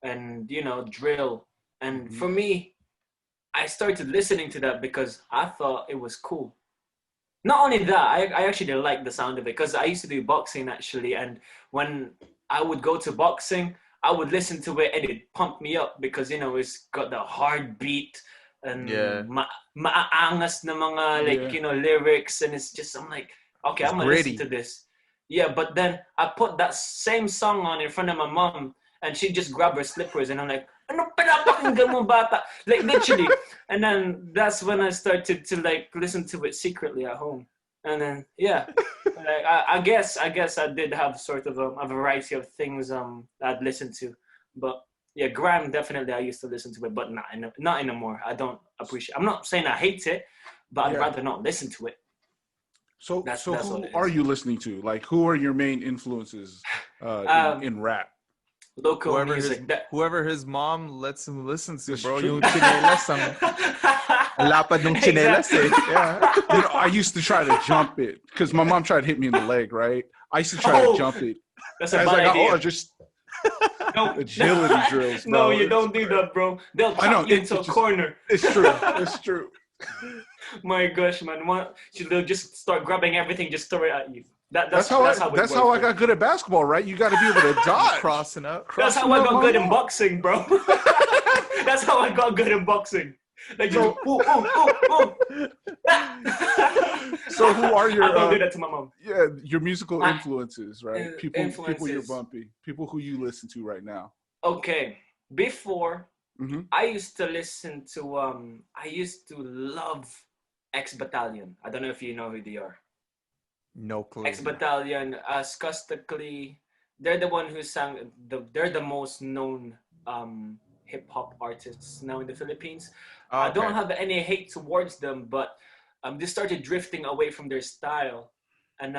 and, you know, drill. And for me, I started listening to that because I thought it was cool. Not only that, I actually like the sound of it because I used to do boxing actually, and when I would go to boxing, I would listen to it and it pumped me up because it's got the hard beat and maaangas na mga lyrics, and it's just I'm like, okay, I'm gonna listen to this. Yeah, but then I put that same song on in front of my mom, and she just grabbed her slippers, and I'm like, ano pinapakinggan mo bata? Like literally. And then that's when I started to like listen to it secretly at home. And then like, I guess I did have sort of a variety of things I'd listen to. But yeah, grime definitely I used to listen to it, but not anymore. I don't appreciate. I'm not saying I hate it, but I'd rather not listen to it. So who are you listening to? Like, who are your main influences in rap? Local music. Whoever his mom lets him listen to, bro. Yung chinelas ang lapad ng chinelas eh. Yeah. I used to try to jump it because my mom tried to hit me in the leg, right? I used to try to jump it. That's a bad idea. Just agility drills, bro. No, you don't do that, bro. They'll chop you into a corner. It's true. It's true. My gosh, man. They'll just start grabbing everything, just throw it at you. That's how I got good at basketball, right? You got to be able to dodge. Crossing up. That's how I got good in boxing, bro. That's how I got good in boxing. Like, just, So who are your? I don't do that to my mom. Yeah, your musical influences, right? People you're bumping, people who you listen to right now. Okay, before I used to listen to I used to love X Battalion. I don't know if you know who they are. No clue. X Battalion, Skastically, they're the one who sang. They're the most known hip hop artists now in the Philippines. Okay. I don't have any hate towards them, but they started drifting away from their style, and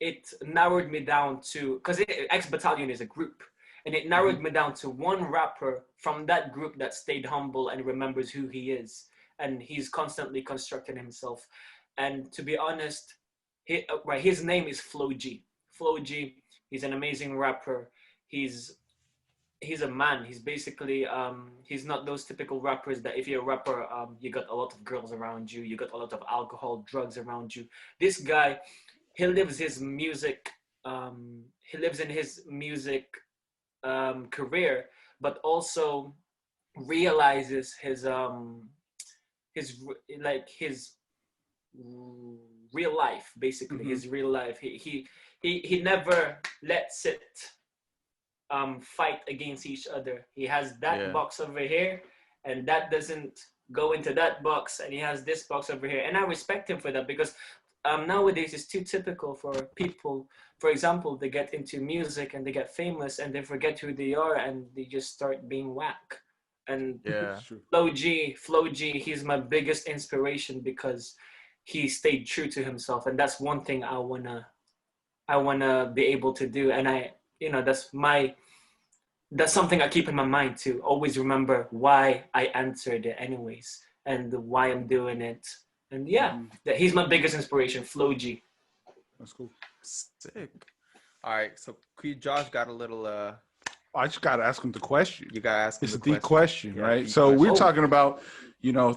it narrowed me down to because X Battalion is a group, and it narrowed me down to one rapper from that group that stayed humble and remembers who he is, and he's constantly constructing himself. And to be honest, his name is Flo G. Flo G. He's an amazing rapper. He's a man. He's basically he's not those typical rappers that if you're a rapper, you got a lot of girls around you, you got a lot of alcohol, drugs around you. This guy, he lives his music. He lives in his music career, but also realizes his real life, basically his real life. He never lets it fight against each other. He has that box over here, and that doesn't go into that box, and he has this box over here, and I respect him for that because nowadays it's too typical for people. For example, they get into music and they get famous and they forget who they are and they just start being whack. And Flo G, he's my biggest inspiration because he stayed true to himself, and that's one thing I wanna be able to do. And that's something I keep in my mind to always remember why I answered it anyways and why I'm doing it. And he's my biggest inspiration, Flo G. That's cool. Sick. All right, so Josh got a little. I just gotta ask him the question. You gotta ask him. It's a deep question, right? So we're talking about,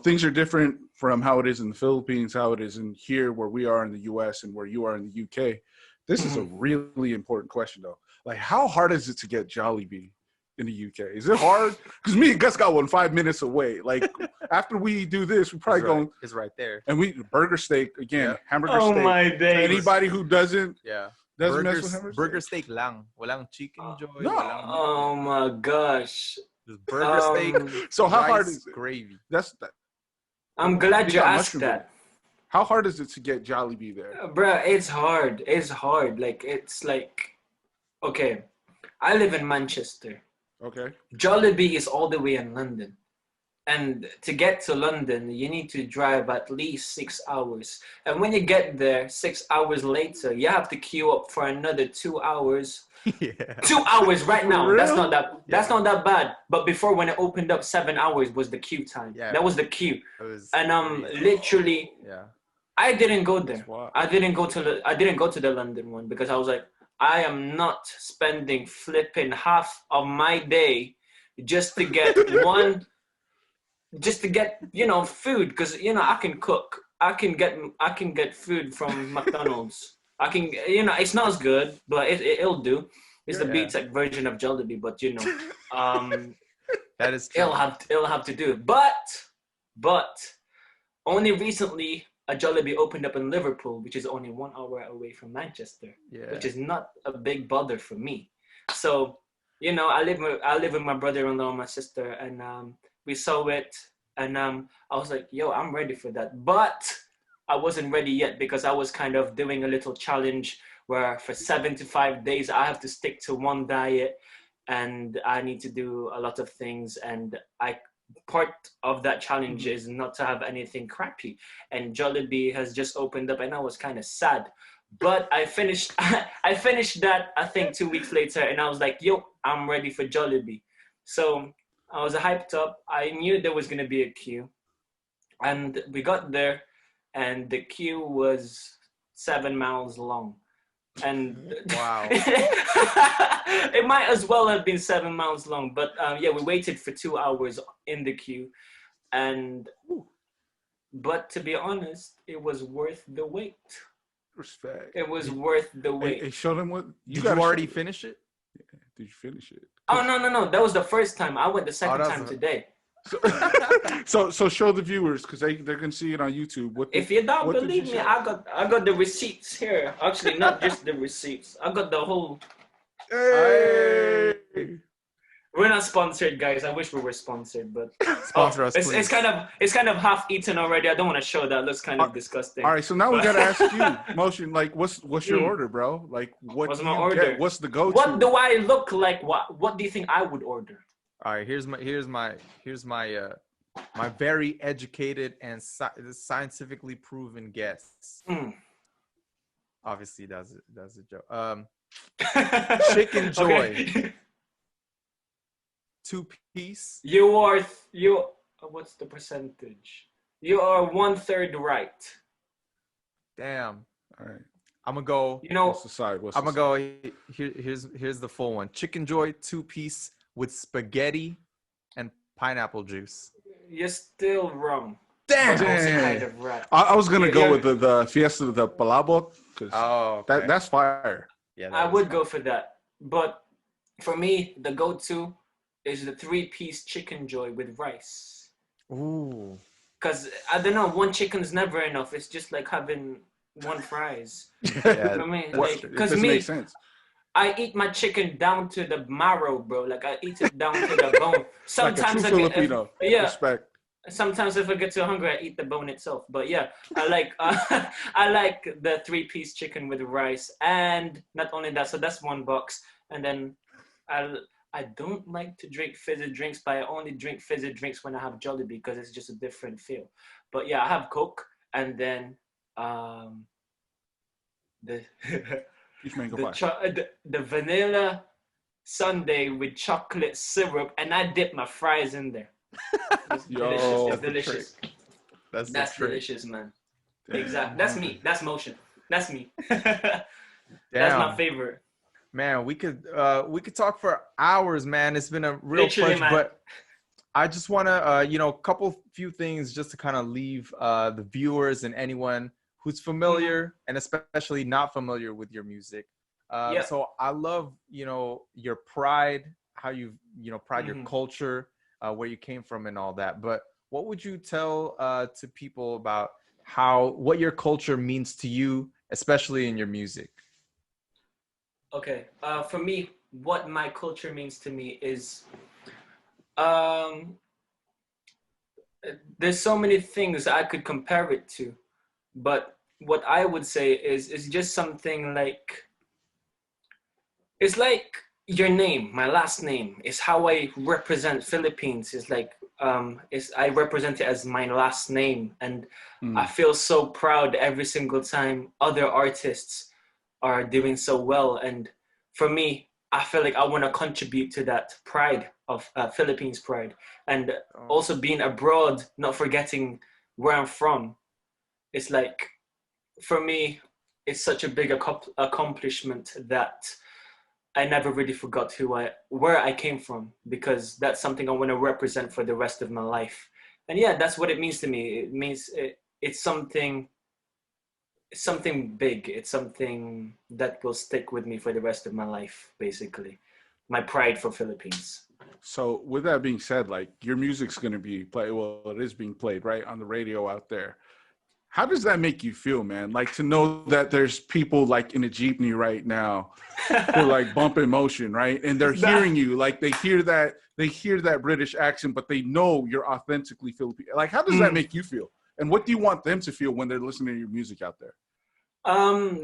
things are different from how it is in the Philippines, how it is in here, where we are in the U.S. and where you are in the U.K. This is a really important question, though. Like, how hard is it to get Jollibee in the U.K.? Is it hard? Because me and Gus got one 5 minutes away. Like, after we do this, we probably go. It's right there. And burger steak again, hamburger steak. Oh my days! Anybody who doesn't. Doesn't mess with hamburger burger steak lang. Walang chicken joy. No. Oh my gosh. Just burger steak. So how rice, hard is it? Gravy. I'm glad you asked that. How hard is it to get Jollibee there? Bruh, it's hard. It's hard. Okay, I live in Manchester. Okay. Jollibee is all the way in London. And to get to London, you need to drive at least 6 hours. And when you get there, 6 hours later, you have to queue up for another 2 hours. 2 hours right now. Really? That's not that bad. But before, when it opened up, 7 hours was the queue time. That was the queue. And literally, I didn't go there. I didn't go to the London one because I was like, I am not spending flipping half of my day just to get just to get food, because I can cook. I can get food from McDonald's. I can it's not as good, but it'll do. It's the B-Tech version of Jollibee, but that is true. It'll have to do. But only recently a Jollibee opened up in Liverpool, which is only 1 hour away from Manchester, which is not a big bother for me. So I live with my brother-in-law and my sister, and we saw it, and I was like, yo, I'm ready for that. But I wasn't ready yet because I was kind of doing a little challenge where for 75 days I have to stick to one diet, and I need to do a lot of things, and part of that challenge is not to have anything crappy, and Jollibee has just opened up, and I was kind of sad, but I finished that I think 2 weeks later, and I was like, yo, I'm ready for Jollibee. So I was hyped up. I knew there was going to be a queue, and we got there, and the queue was 7 miles long. And wow. It might as well have been 7 miles long, but we waited for 2 hours in the queue, but to be honest, it was worth the wait. Respect. It was worth the wait. Hey, show them what did you already finish it? Yeah. Did you finish it? Oh no, that was the first time. I went the second time today. So show the viewers, because they're gonna see it on YouTube. If you don't believe me, I got the receipts here. Actually, not just the receipts. I got the whole. Hey. We're not sponsored, guys. I wish we were sponsored, but sponsor us. It's kind of half eaten already. I don't want to show that. Looks kind of disgusting. All right, so now we gotta ask you, Mozion. Like, what's your order, bro? Like, what's my order? What's the go-to? What do I look like? What do you think I would order? All right, here's my my very educated and scientifically proven guess. Obviously, that's a joke. Chicken Joy, Okay. 2-piece. What's the percentage? You are 1/3 right. Damn. All right. I'm gonna go. What's the side? I'm gonna go. Here's the full one. Chicken Joy 2-piece with spaghetti and pineapple juice. You're still wrong. Damn. Kind of right. I was gonna go with the Fiesta de Palabok, because that's fire. Yeah, I would go for that, but for me, the go-to is the 3-piece Chicken Joy with rice. Ooh. Because I don't know, one chicken's never enough. It's just like having one fries. Yeah. I mean, because me, makes sense. I eat my chicken down to the marrow, bro. Like I eat it down to the bone. Sometimes like a true Filipino. Respect. Sometimes if I get too hungry, I eat the bone itself. But yeah, I like the 3-piece chicken with rice, and not only that. So that's one box, and then I don't like to drink fizzy drinks, but I only drink fizzy drinks when I have Jollibee because it's just a different feel. But yeah, I have Coke, and then the vanilla sundae with chocolate syrup, and I dip my fries in there. It's delicious. It's delicious. That's delicious, man. Damn. Exactly. That's me. That's Motion. That's me. That's my favorite. Man, we could talk for hours, man. It's been a real pleasure, but I just want to, few things just to kind of leave the viewers and anyone who's familiar and especially not familiar with your music. So I love, your pride, how you pride your culture, where you came from and all that. But what would you tell to people about what your culture means to you, especially in your music? Okay. For me, what my culture means to me is, there's so many things I could compare it to, but what I would say is just something like, it's like your name, my last name is how I represent Philippines. It's like, I represent it as my last name, and I feel so proud every single time other artists are doing so well. And for me, I feel like I want to contribute to that pride of Philippines pride, and also being abroad, not forgetting where I'm from. It's like, for me, it's such a big accomplishment that I never really forgot where I came from, because that's something I want to represent for the rest of my life. and yeah, that's what it means to me. It means it's something big. It's something that will stick with me for the rest of my life, basically. My pride for Philippines. So with that being said, like your music's going to be played. Well, it is being played right on the radio out there. How does that make you feel, man? Like to know that there's people like in a jeepney right now who like bumping Motion, right? And they're hearing you, like they hear that British accent, but they know you're authentically Filipino. Like, how does that make you feel? And what do you want them to feel when they're listening to your music out there?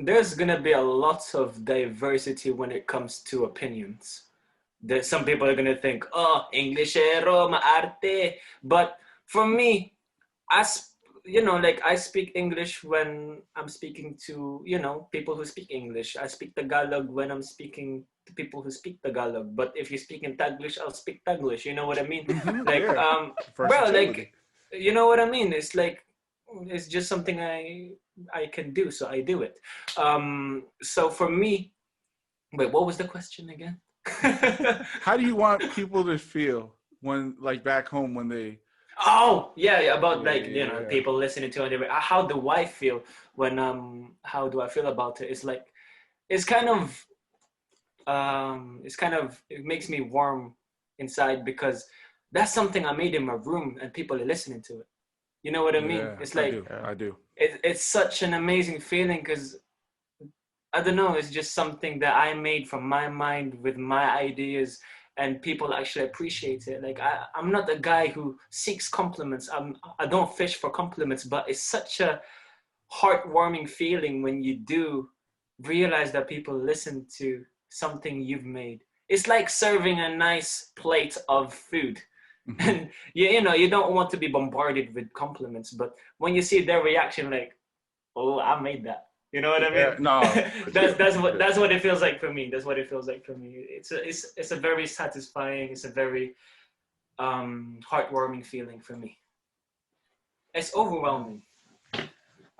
There's gonna be a lot of diversity when it comes to opinions. That some people are gonna think, oh, Englishero, maarte. But for me, like I speak English when I'm speaking to, people who speak English. I speak Tagalog when I'm speaking to people who speak Tagalog. But if you speak in Taglish, I'll speak Taglish. You know what I mean? Bro, like, you know what I mean? It's like, it's just something I can do, so I do it. So for me, wait, what was the question again? How do you want people to feel when, like, back home when they? Oh yeah, about people listening to it. How do I feel when how do I feel about it? It's like it's kind of it makes me warm inside because that's something I made in my room and people are listening to it. You know what I mean? Yeah, it's like I do. It's such an amazing feeling because I don't know. It's just something that I made from my mind with my ideas. And people actually appreciate it. Like I'm not a guy who seeks compliments. I don't fish for compliments, but it's such a heartwarming feeling when you do realize that people listen to something you've made. It's like serving a nice plate of food. Mm-hmm. And you don't want to be bombarded with compliments, but when you see their reaction, like, oh, I made that. You know what I mean? Yeah, no, that's what it feels like for me. That's what it feels like for me. It's a very satisfying. It's a very heartwarming feeling for me. It's overwhelming.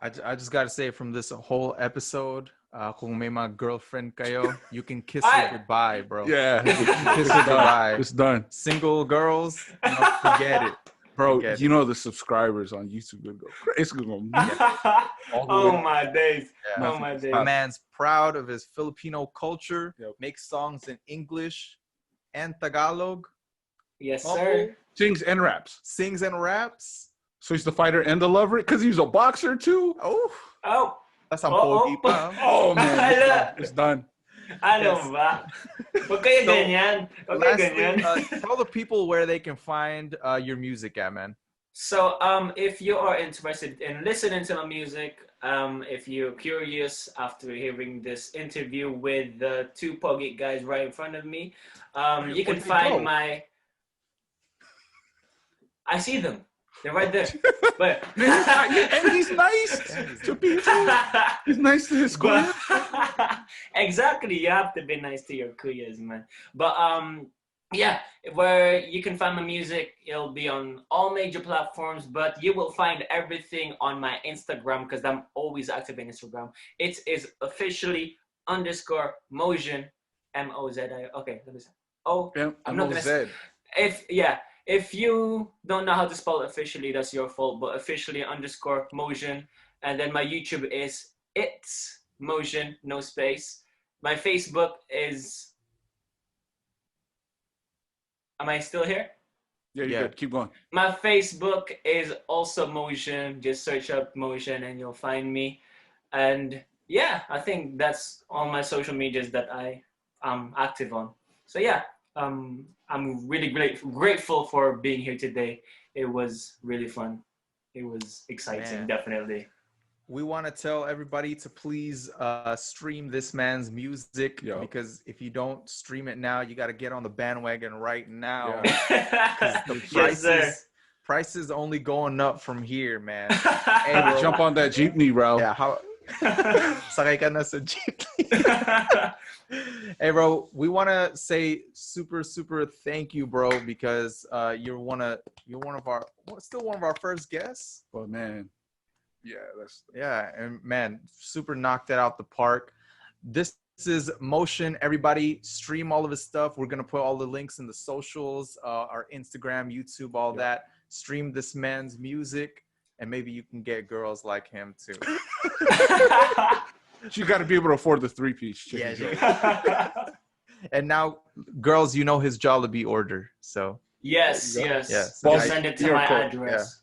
I just gotta say from this whole episode, kung may mga girlfriend kayo, you can kiss her goodbye, bro. Yeah, kiss her goodbye. It's done. Single girls, forget it. Bro, the subscribers on YouTube will go crazy. It's gonna go. Oh my days. Yeah. Oh my days. My man's proud of his Filipino culture. Yep. Makes songs in English and Tagalog. Yes, sir. Sings and raps. Sings and raps. So he's the fighter and the lover because he's a boxer too. Oh. That's on pogi pa. Oh man, it's done. Ano ba? Huwag kayo ganyan. Huwag kayo ganyan. Tell the people where they can find your music at, man. So if you are interested in listening to my music, if you're curious after hearing this interview with the two Pogi guys right in front of me, you can find I see them. They're right there. But and he's nice to people. He's nice to his kuyas. Exactly. You have to be nice to your kuyas, man. But where you can find my music, it'll be on all major platforms, but you will find everything on my Instagram because I'm always active in Instagram. It is officially _Mozion, M-O-Z-I. Okay, let me say. I'm not gonna say. If you don't know how to spell it officially, that's your fault. But officially _Mozion, and then my YouTube is It's Mozion, no space. My Facebook is. Am I still here? Yeah, you're good. Keep going. My Facebook is also Mozion. Just search up Mozion and you'll find me. And yeah, I think that's all my social medias that I am active on. So yeah. I'm really grateful for being here today. It was really fun. It was exciting, definitely. We want to tell everybody to please stream this man's music because if you don't stream it now, you got to get on the bandwagon right now. The prices only going up from here, man. Hey, jump on that jeepney, bro. Yeah, sakay ka na sa jeepney. Hey, bro, we want to say super thank you, bro, because you're one of our first guests. Well, man, and man, super knocked it out the park. This is Motion. Everybody, stream all of his stuff. We're gonna put all the links in the socials, our Instagram, YouTube, all that. stream this man's music, and maybe you can get girls like him too. You got to be able to afford the 3-piece Yeah, chicken. yeah. And now, girls, you know his Jollibee order. So Yes. So Send it to my address.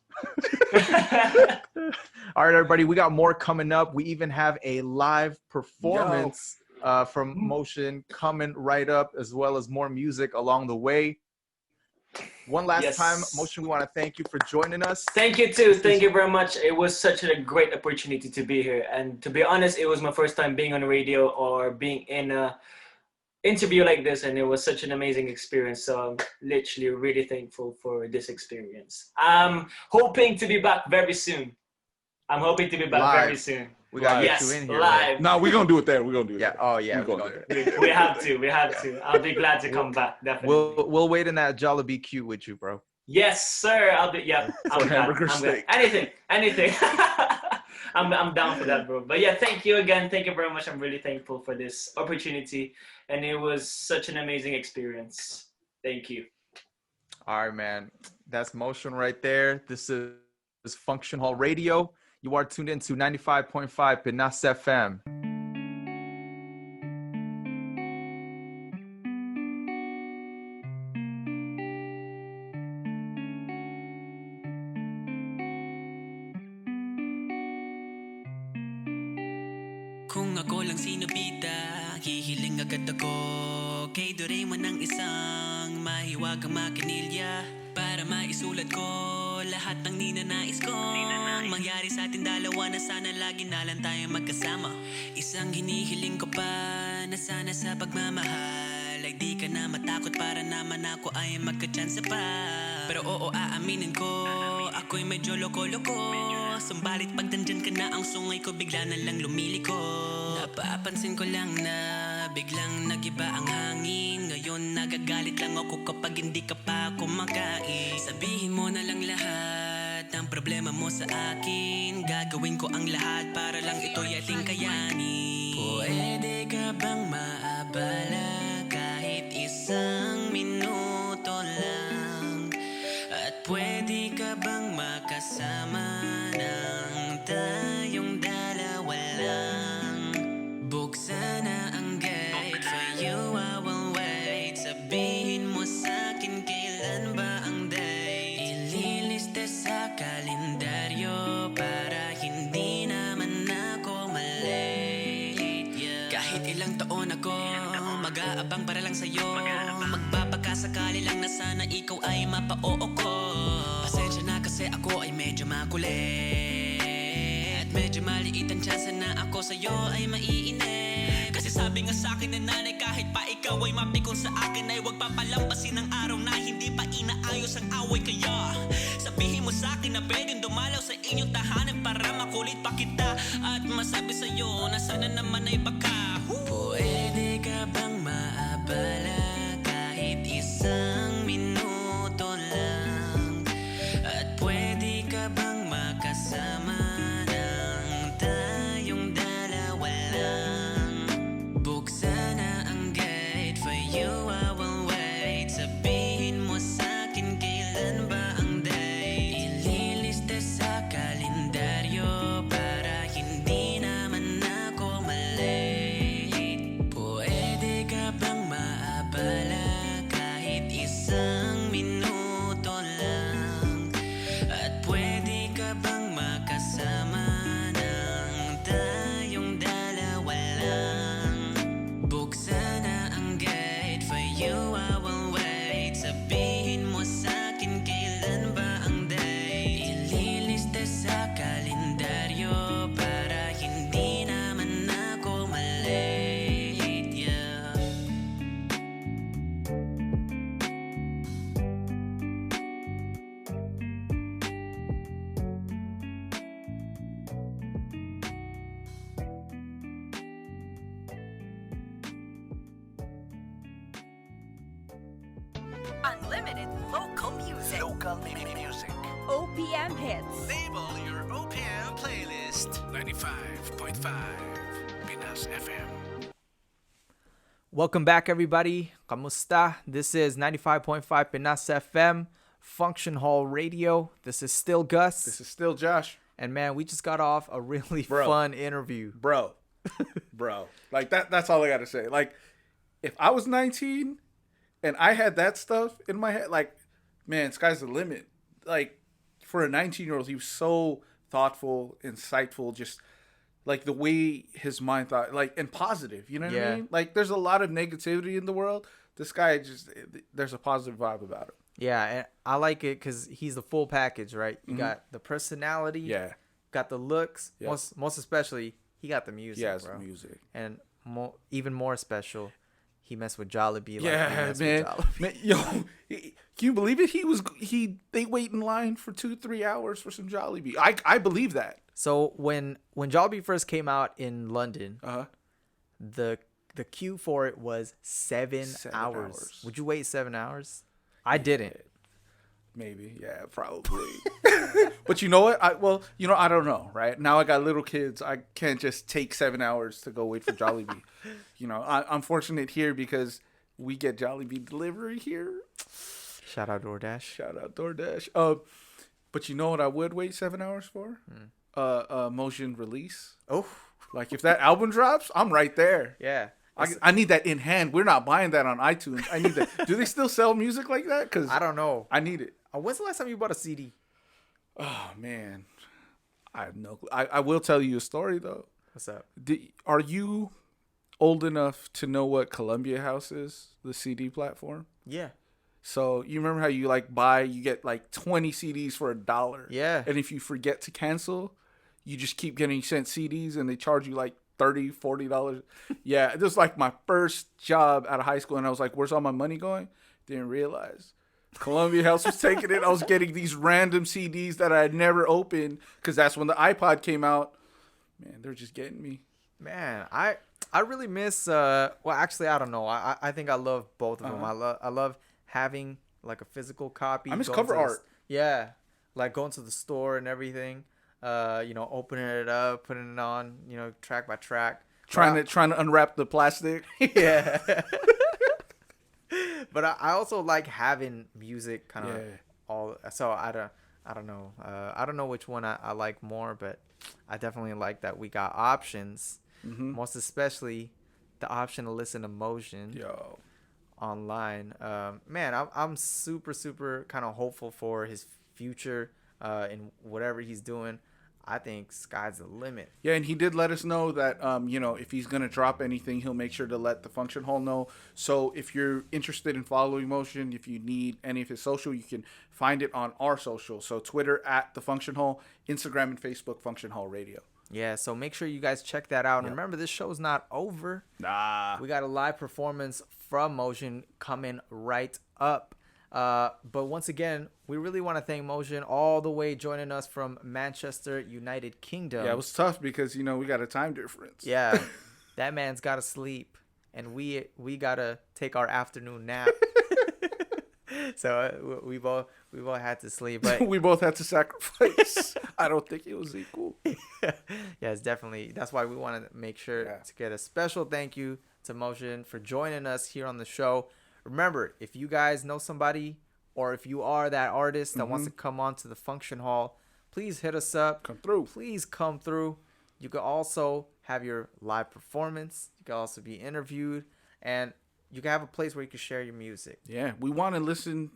all right, everybody, we got more coming up. We even have a live performance from Mozion coming right up, as well as more music along the way. One last time, Mozion, we want to thank you for joining us. Thank you too. Thank you very much. It was such a great opportunity to be here. And to be honest, it was my first time being on the radio or being in a interview like this, and it was such an amazing experience. So I'm literally really thankful for this experience. I'm hoping to be back very soon. Very soon. We got to get you in here. Live. No, we're going to do it there. We're going to do it Yeah. there. Oh, yeah. We're gonna do it. We have to. I'll be glad to come back. Definitely. We'll wait in that Jollibee queue with you, bro. Yes, sir. I'll be. Yeah. I'm hamburger glad. steak. Anything. I'm down for that, bro. But yeah, thank you again. Thank you very much. I'm really thankful for this opportunity, and it was such an amazing experience. Thank you. All right, man. That's Mozion right there. This is Function Hall Radio. You are tuned into 95.5 Pinas FM. Kung ako lang si Nobita, hihiling agad ako kay Doraemon ng isang mahiwagang makinilya para maisulat ko lahat ng ninanais kong mangyari sa atin dalawa na sana lagi na lang tayong magkasama. Isang hinihiling ko pa na sana sa pagmamahal ay di ka na matakot para naman ako ay magka-chance pa. Pero oo, aaminin ko, ako'y medyo loko-loko. Sumbalit pag nandyan ka na ang sungay ko bigla na lang lumiliko. Napapansin ko lang na biglang nagiba ang hangin. Ngayon nagagalit lang ako kapag hindi ka pa kumakain. Sabihin mo na lang lahat ng problema mo sa akin. Gagawin ko ang lahat para lang ito'y ating kayanin. Pwede ka bang maabala kahit isang minuto lang? At pwede ka bang makasama ng tayong dalawa lang? Buksan na ang gate for you, I will wait. Sabihin mo sa'kin kailan ba ang date? Ililista sa kalendaryo para hindi naman ako malate. Kahit ilang taon ako mag-aabang para lang sa'yo. Magpapakasakali lang na sana ikaw ay mapa-oo ko. Pasensya na kasi ako ay medyo makulit. Medyo maliit ang tsansa na ako sa'yo ay maiinip. Kasi sabi nga sa'kin ng nanay kahit pa ikaw ay mapikon sa akin ay huwag papalampasin ang araw na hindi pa inaayos ang away. Kaya sabihin mo sa'kin na pwedeng dumalaw sa inyong tahanan para makulit pa kita at masabi sa'yo na sana naman ay baka. Pwede ka bang maabala kahit isang minuto lang? At pwede ka bang makasama ng tayong dalawa lang? Buksan na ang gate for you, I will wait. Sabihin mo sa'kin kailan ba ang date? Ililista sa kalendaryo para hindi naman ako malate. Pwede ka bang maabala kahit isang minuto lang? At pwede ka bang makasama ng tayong dalawa lang? Buksan na ang gate for you, I will wait. Sabihin mo sa'kin kailan ba ang date? Ililista sa kalendaryo para hindi naman ako malate. Yeah. Unlimited local music. Local music. OPM hits. Label your OPM playlist. 95.5 Pinas FM. Welcome back, everybody. Kamusta? This is 95.5 Pinas FM. Function Hall Radio. This is still Gus. This is still Josh. And man, we just got off a really fun interview. Bro. Like that's all I got to say. Like if I was 19 and I had that stuff in my head, like, man, sky's the limit. Like for a 19-year-old, he was so thoughtful, insightful, just like the way his mind thought, like, and positive, you know what I mean? Like there's a lot of negativity in the world. This guy there's a positive vibe about him. Yeah, and I like it because he's the full package, right? You got the personality, got the looks, most especially, he got the music, bro. Music. And even more special, he messed with Jollibee. Man, yo, can you believe it? They wait in line for 2-3 hours for some Jollibee. I believe that. So when Jollibee first came out in London, the queue for it was 7 hours. Would you wait 7 hours? I didn't. Maybe, yeah, probably. But you know what? I don't know, right? Now I got little kids. I can't just take 7 hours to go wait for Jollibee. I'm fortunate here because we get Jollibee delivery here. Shout out DoorDash. But you know what I would wait 7 hours for? Mozion release. Oh, like if that album drops, I'm right there. Yeah. I need that in hand. We're not buying that on iTunes. I need that. Do they still sell music like that? Because I don't know. I need it. When's the last time you bought a CD? Oh man, I have no clue. I will tell you a story though. What's up? Are you old enough to know what Columbia House is? The CD platform. Yeah. So you remember how you you get like 20 CDs for $1. Yeah. And if you forget to cancel, you just keep getting sent CDs and they charge you like $30, $40. Yeah, this was like my first job out of high school, and I was like, where's all my money going? Didn't realize Columbia House was taking it. I was getting these random CDs that I had never opened because that's when the iPod came out. Man, they're just getting me. Man, I really miss actually I don't know. I think I love both of them. I love having like a physical copy. I miss cover art. Yeah. Like going to the store and everything. Opening it up, putting it on, track by track. Trying to unwrap the plastic. Yeah. But I also like having music kind of all. So I don't know. I don't know which one I like more, but I definitely like that we got options. Mm-hmm. Most especially the option to listen to Mozion online. Man, I'm super, super kind of hopeful for his future in whatever he's doing. I think sky's the limit. Yeah, and he did let us know that, if he's going to drop anything, he'll make sure to let the Function Hall know. So if you're interested in following Mozion, if you need any of his social, you can find it on our social. So Twitter at The Function Hall, Instagram and Facebook, Function Hall Radio. Yeah, so make sure you guys check that out. And remember, this show's not over. Nah. We got a live performance from Mozion coming right up. But once again, we really want to thank Mozion all the way joining us from Manchester, United Kingdom. Yeah, it was tough because, we got a time difference. Yeah, that man's got to sleep, and we got to take our afternoon nap. So we both had to sleep. But we both had to sacrifice. I don't think it was equal. Yeah, it's definitely. That's why we wanted to make sure to get a special thank you to Mozion for joining us here on the show. Remember, if you guys know somebody or if you are that artist that wants to come on to the Function Hall, please hit us up. Come through. Please come through. You can also have your live performance. You can also be interviewed. And you can have a place where you can share your music. Yeah, we want to listen.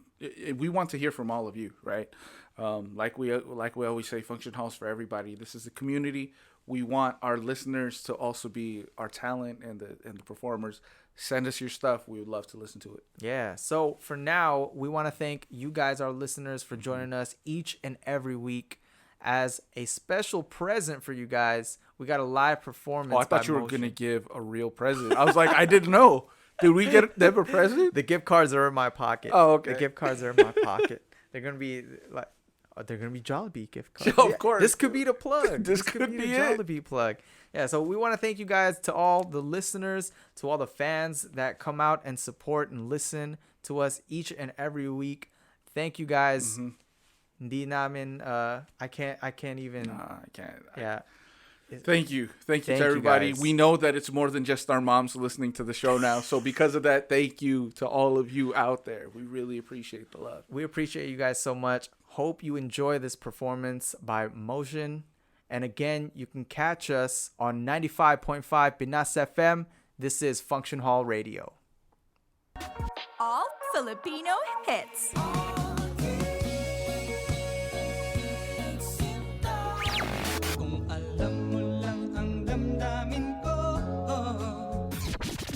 We want to hear from all of you, right? Like we always say, Function Hall's for everybody. This is a community. We want our listeners to also be our talent and the performers. Send us your stuff. We would love to listen to it. Yeah. So for now, we want to thank you guys, our listeners, for joining us each and every week. As a special present for you guys, we got a live performance. Oh, I thought you were going to give a real present. I was like, I didn't know. Did we get them a present? The gift cards are in my pocket. Oh, okay. The gift cards are in my pocket. They're going to be like, they're going to be Jollibee gift cards. Oh, of course. This could be the plug. This could be the it. Jollibee plug. Yeah, so we want to thank you guys, to all the listeners, to all the fans that come out and support and listen to us each and every week. Thank you guys. Hindi namin, I can't even. Nah, I can't. Yeah. Thank you Thank to you, everybody. guys. We know that it's more than just our moms listening to the show now. So because of that, thank you to all of you out there. We really appreciate the love. We appreciate you guys so much. Hope you enjoy this performance by Mozion. And again, you can catch us on 95.5 Pinas FM. This is Function Hall Radio. All Filipino hits.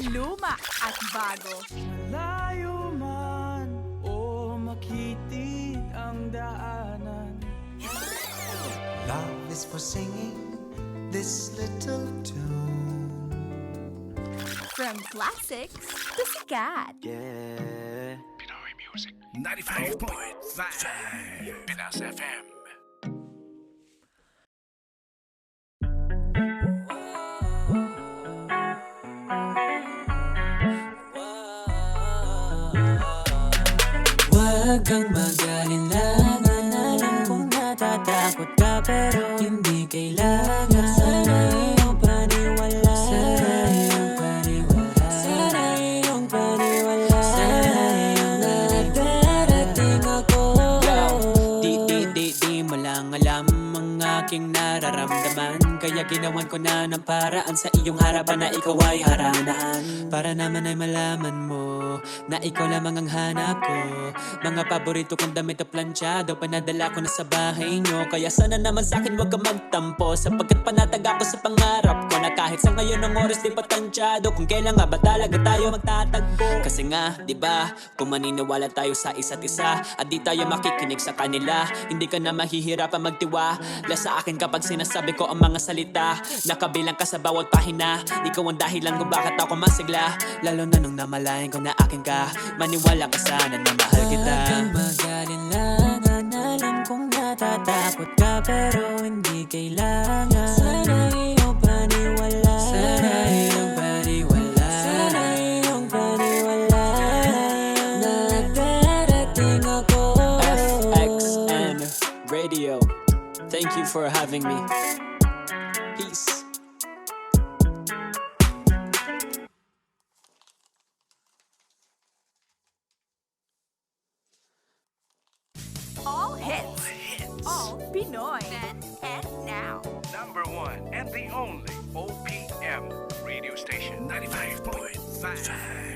Luma at bago. Layo man o makitid ang daanan. Love is for singing this little tune. From classics to sikat. Yeah. Pinoy music. 95.5 Pinas FM. Huwag kang mag-alinlangan. Alam kong natatakot ka pero hindi kailangan. Sana iyong paniwala. Sana iyong paniwala. Sana iyong paniwala. Sana iyong nadarating ako. Di mo lang alam ang aking nararamdaman. Kaya ginawan ko na ng paraan sa iyong harapan na ikaw ay haranahan. Para naman ay malaman mo na ikaw lamang ang hanap ko. Mga paborito kong damit at planchado, panadala ko na sa bahay nyo. Kaya sana naman sa'kin wag ka magtampo, sapagkat panatag ako sa pangarap ko na kahit sa ngayon ang oras di patansyado. Kung kailan nga ba talaga tayo magtatagpo? Kasi nga, di ba, kung maniniwala tayo sa isa't isa at di tayo makikinig sa kanila, hindi ka na mahihirapan magtiwala sa akin kapag sinasabi ko ang mga salita. Nakabilang ka sa bawat pahina, ikaw ang dahilan kung bakit ako masigla. Lalo na nung namalayan ko na akin ka, maniwala ka sana na mahal kita. Huwag kang mag-alinlangan. Alam kong natatakot ka pero hindi kailangan. Sana iyong paniwala. Sana iyong paniwala. Sana iyong paniwala. Nadarating ako. FXN Radio. Thank you for having me. Peace. All hits. All Pinoy. Then and now. Number one and the only OPM radio station. 95.5